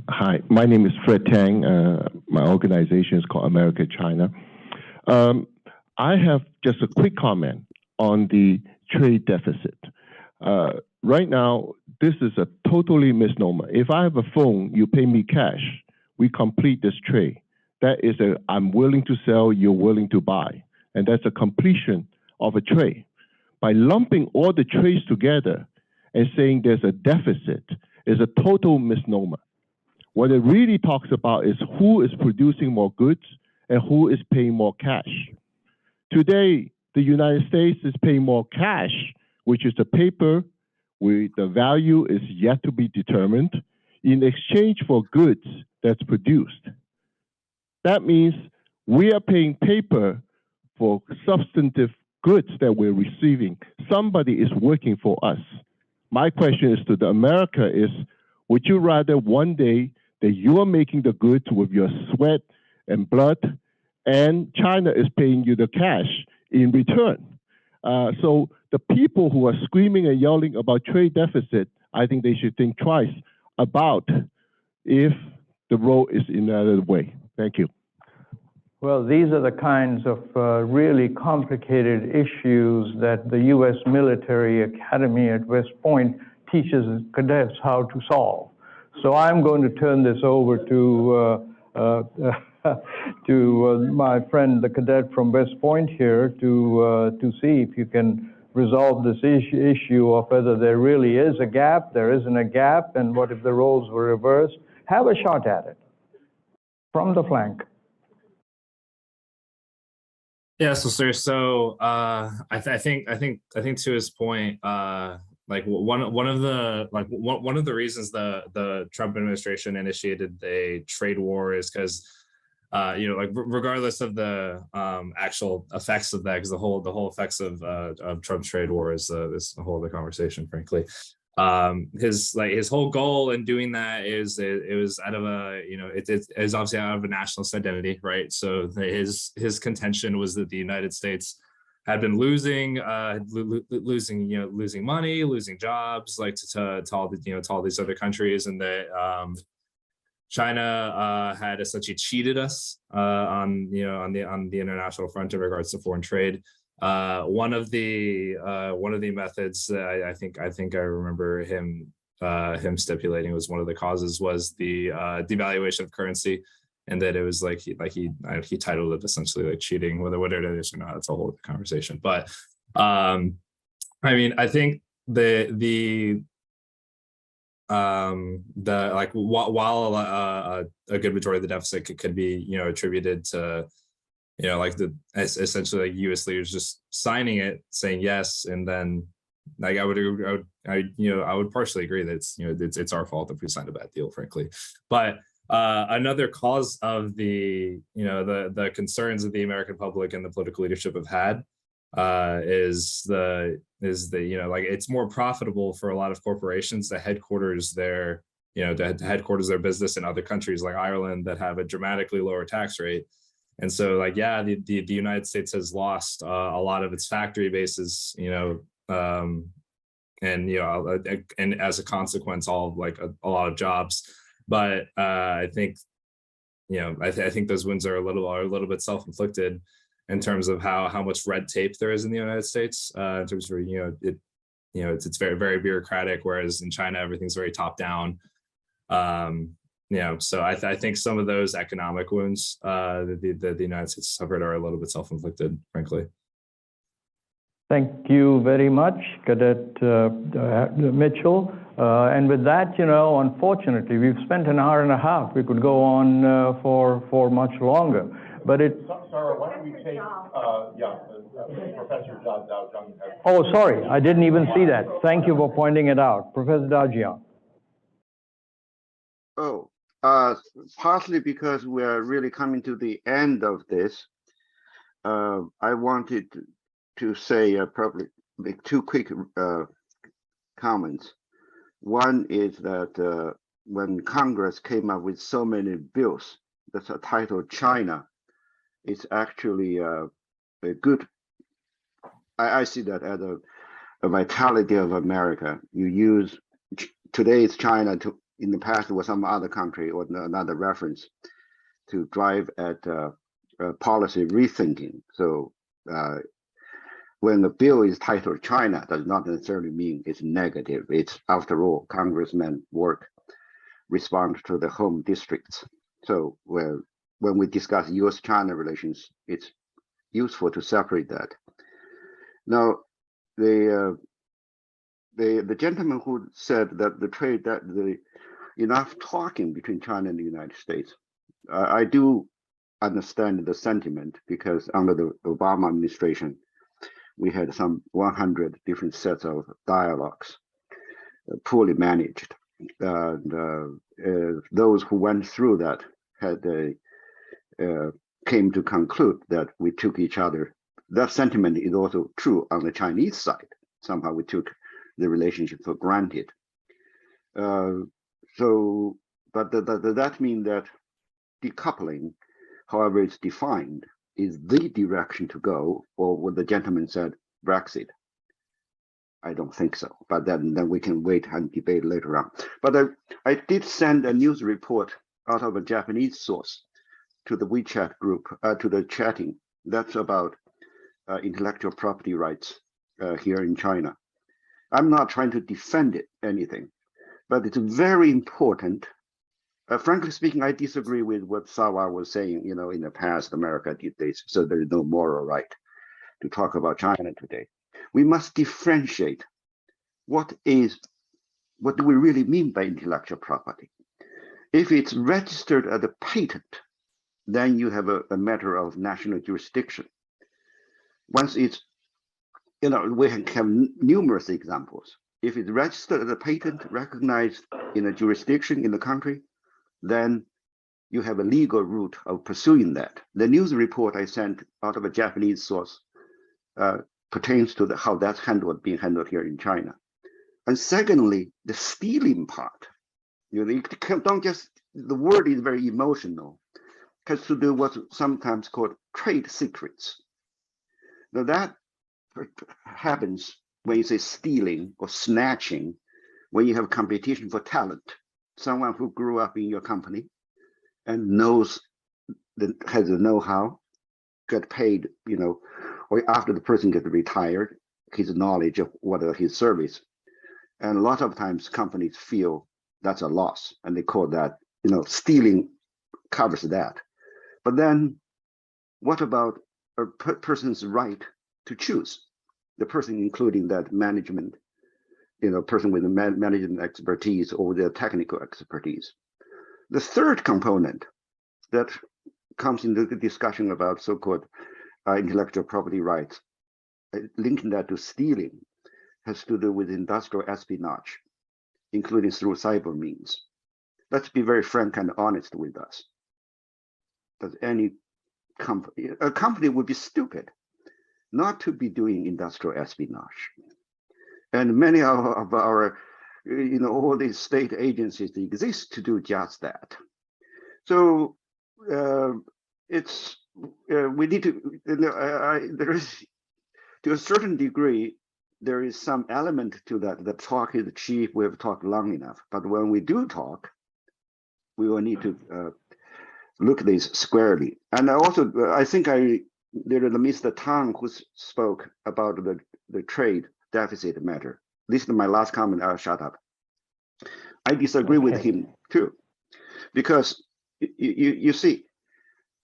Hi, my name is Fred Tang. My organization is called America China. I have just a quick comment on the trade deficit. Right now, this is a totally misnomer. If I have a phone, you pay me cash, we complete this trade. That is I'm willing to sell, you're willing to buy. And that's a completion of a trade. By lumping all the trades together and saying there's a deficit is a total misnomer. What it really talks about is who is producing more goods and who is paying more cash. Today, the United States is paying more cash, which is the paper where the value is yet to be determined, in exchange for goods that's produced. That means we are paying paper for substantive goods that we're receiving. Somebody is working for us. My question is to the America is, would you rather one day that you are making the goods with your sweat and blood, and China is paying you the cash in return? So the people who are screaming and yelling about trade deficit, I think they should think twice about if the road is in another way. Thank you. Well, these are the kinds of really complicated issues that the U.S. Military Academy at West Point teaches cadets how to solve. So I'm going to turn this over to my friend, the cadet from West Point here, to see if you can resolve this issue of whether there really is a gap, there isn't a gap, and what if the roles were reversed. Have a shot at it from the flank. Yeah, so I think to his point, like one of the reasons the Trump administration initiated a trade war is because like regardless of the actual effects of that, because the whole effects of Trump's trade war is a whole other conversation, frankly. His whole goal in doing that is it was out of a it is obviously out of a nationalist identity, right? So his contention was that the United States had been losing money, losing jobs, like to all these other countries, and that China had essentially cheated us on the international front in regards to foreign trade. One of the methods I think I remember him stipulating was one of the causes was the devaluation of currency, and that it was like he titled it essentially like cheating, whether it is or not, it's a whole other conversation. But I mean, I think the like while a good majority of the deficit could be attributed to like essentially like U.S. leaders just signing it, saying yes, and then like I would partially agree that it's our fault if we signed a bad deal, frankly. But another cause of the the concerns that the American public and the political leadership have had is the like it's more profitable for a lot of corporations to headquarters their to headquarters their business in other countries like Ireland that have a dramatically lower tax rate. And so like, yeah, the United States has lost a lot of its factory bases, and and as a consequence, all like a lot of jobs. But I think, I think those wins are a little bit self-inflicted in terms of how much red tape there is in the United States, in terms of it's very, very bureaucratic, whereas in China everything's very top down. So I think some of those economic wounds the United States suffered are a little bit self-inflicted, frankly. Thank you very much, Cadet Mitchell. And with that, unfortunately, we've spent an hour and a half. We could go on for much longer, but Sarah, why don't we take Professor Daojiong? Oh, sorry, I didn't even see that. Thank you for pointing it out, Professor Daojiong. Oh, partly because we're really coming to the end of this. I wanted to say probably make two quick comments. One is that when Congress came up with so many bills that's titled China, it's actually a good, I see that as a vitality of America. You use, today it's China, in the past it was some other country or another reference to drive at policy rethinking. So when the bill is titled China, does not necessarily mean it's negative. It's, after all, congressmen work, respond to the home districts. So when we discuss US-China relations, it's useful to separate that. Now, the gentleman who said that enough talking between China and the United States, I do understand the sentiment, because under the Obama administration, we had some 100 different sets of dialogues, poorly managed. And those who went through that came to conclude that we took each other. That sentiment is also true on the Chinese side. Somehow we took the relationship for granted. But does that mean that decoupling, however it's defined, is the direction to go, or what the gentleman said, Brexit? I don't think so, but then we can wait and debate later on. But I did send a news report out of a Japanese source to the WeChat group, to the chatting. That's about intellectual property rights here in China. I'm not trying to defend anything, but it's very important. Frankly speaking, I disagree with what Sarwar was saying. In the past, America did this, so there is no moral right to talk about China today. We must differentiate what do we really mean by intellectual property. If it's registered as a patent, then you have a matter of national jurisdiction. Once it's, we have numerous examples. If it's registered as a patent, recognized in a jurisdiction in the country, then you have a legal route of pursuing that. The news report I sent out of a Japanese source pertains to how that's being handled here in China. And secondly, the stealing part. You don't just, the word is very emotional, has to do what's sometimes called trade secrets. Now that happens when you say stealing or snatching, when you have competition for talent. Someone who grew up in your company and has the know-how, get paid, or after the person gets retired, his knowledge of his service. And a lot of times companies feel that's a loss, and they call that, stealing covers that. But then what about a person's right to choose? The person including that management, person with the management expertise or the technical expertise. The third component that comes into the discussion about so-called intellectual property rights, linking that to stealing, has to do with industrial espionage, including through cyber means. Let's be very frank and honest with us. Does any company, a company would be stupid not to be doing industrial espionage. And many of our, all these state agencies exist to do just that. So we need to, there is, to a certain degree, there is some element to that. The talk is cheap. We've talked long enough. But when we do talk, we will need to look at this squarely. And also, I think there is Mr. Tang who spoke about the trade deficit matter. This is my last comment. I'll shut up. I disagree with him too, because you see,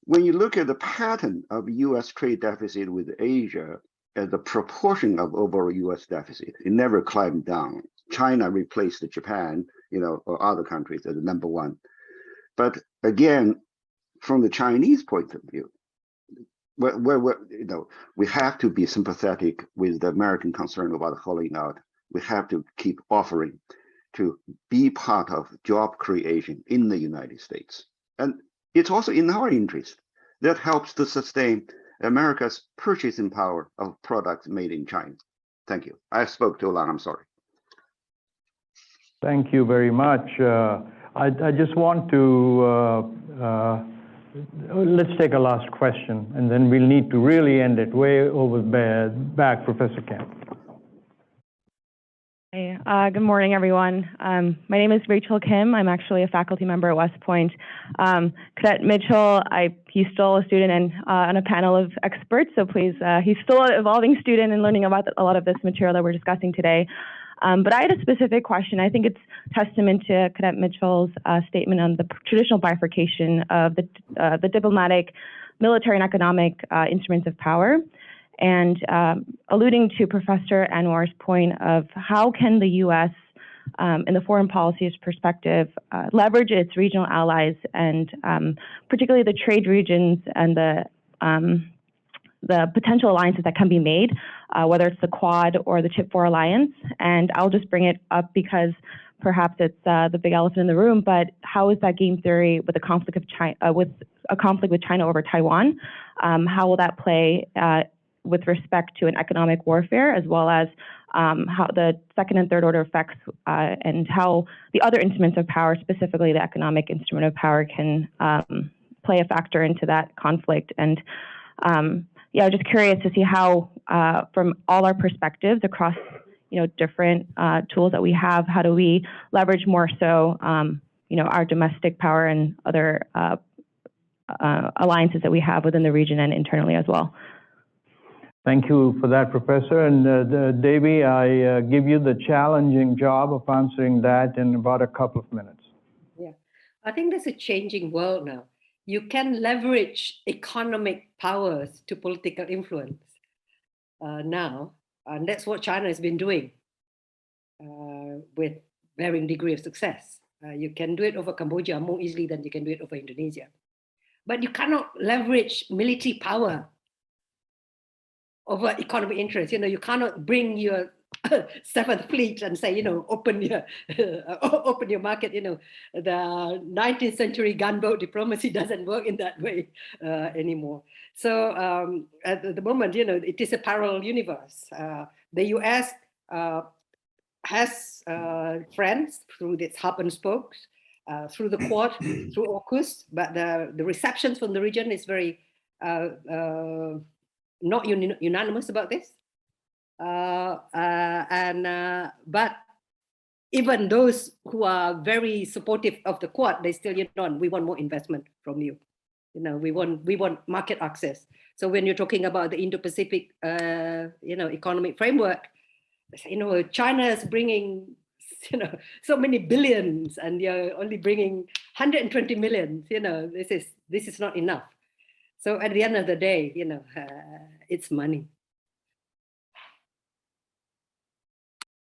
when you look at the pattern of U.S. trade deficit with Asia as a proportion of overall U.S. deficit, it never climbed down. China replaced Japan, or other countries as number one. But again, from the Chinese point of view, we have to be sympathetic with the American concern about hollowing out. We have to keep offering to be part of job creation in the United States. And it's also in our interest. That helps to sustain America's purchasing power of products made in China. Thank you. I spoke too long, I'm sorry. Thank you very much. I just want to, let's take a last question, and then we'll need to really end it way over back, Professor Kemp. Hey, good morning, everyone. My name is Rachel Kim. I'm actually a faculty member at West Point. Cadet Mitchell, he's still a student and on a panel of experts, so please, he's still an evolving student and learning about a lot of this material that we're discussing today. But I had a specific question. I think it's testament to Cadet Mitchell's statement on the traditional bifurcation of the diplomatic, military, and economic instruments of power. And alluding to Professor Anwar's point of how can the U.S. In the foreign policy's perspective leverage its regional allies and particularly the trade regions and the potential alliances that can be made, whether it's the Quad or the Chip 4 alliance. And I'll just bring it up because perhaps it's the big elephant in the room, but how is that game theory with a conflict of China, with China over Taiwan? How will that play with respect to an economic warfare, as well as how the second and third order effects and how the other instruments of power, specifically the economic instrument of power, can play a factor into that conflict. And yeah, I'm just curious to see how, from all our perspectives across different tools that we have, how do we leverage more so our domestic power and other alliances that we have within the region and internally as well. Thank you for that, Professor. And Dewi, I give you the challenging job of answering that in about a couple of minutes. Yeah, I think there's a changing world now. You can leverage economic powers to political influence now, and that's what China has been doing with varying degree of success. You can do it over Cambodia more easily than you can do it over Indonesia. But you cannot leverage military power over economic interest. You cannot bring your Seventh Fleet and say, open your market. The 19th century gunboat diplomacy doesn't work in that way anymore. So at the moment, it is a parallel universe. The US has friends through its hub and spokes, through the Quad, through AUKUS, but the receptions from the region is very not unanimous about this. But even those who are very supportive of the Quad, they still, we want more investment from you. We want market access. So when you're talking about the Indo-Pacific, economic framework, China is bringing, so many billions, and you're only bringing 120 million. This is not enough. So at the end of the day, it's money.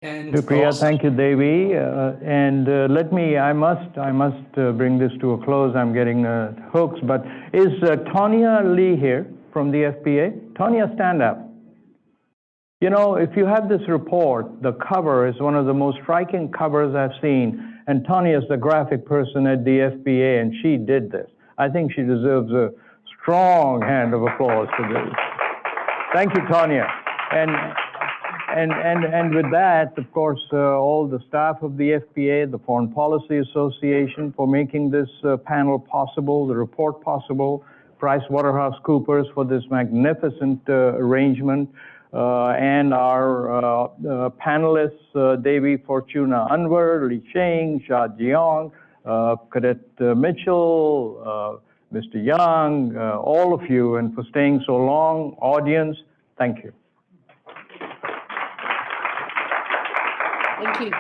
And Shukriya, thank you, Dewi. And I must bring this to a close. I'm getting hooks, but is Tonya Lee here from the FPA? Tonya, stand up. If you have this report, the cover is one of the most striking covers I've seen, and Tonya is the graphic person at the FPA, and she did this. I think she deserves a strong hand of applause for this. Thank you, Tanya. And with that, of course, all the staff of the FPA, the Foreign Policy Association, for making this panel possible, the report possible, PricewaterhouseCoopers for this magnificent arrangement, and our panelists, Dewi, Fortuna, Anwar, Xing, Daojiong, Cadet Mitchell, Mr. Young, all of you, and for staying so long. Audience, thank you. Thank you.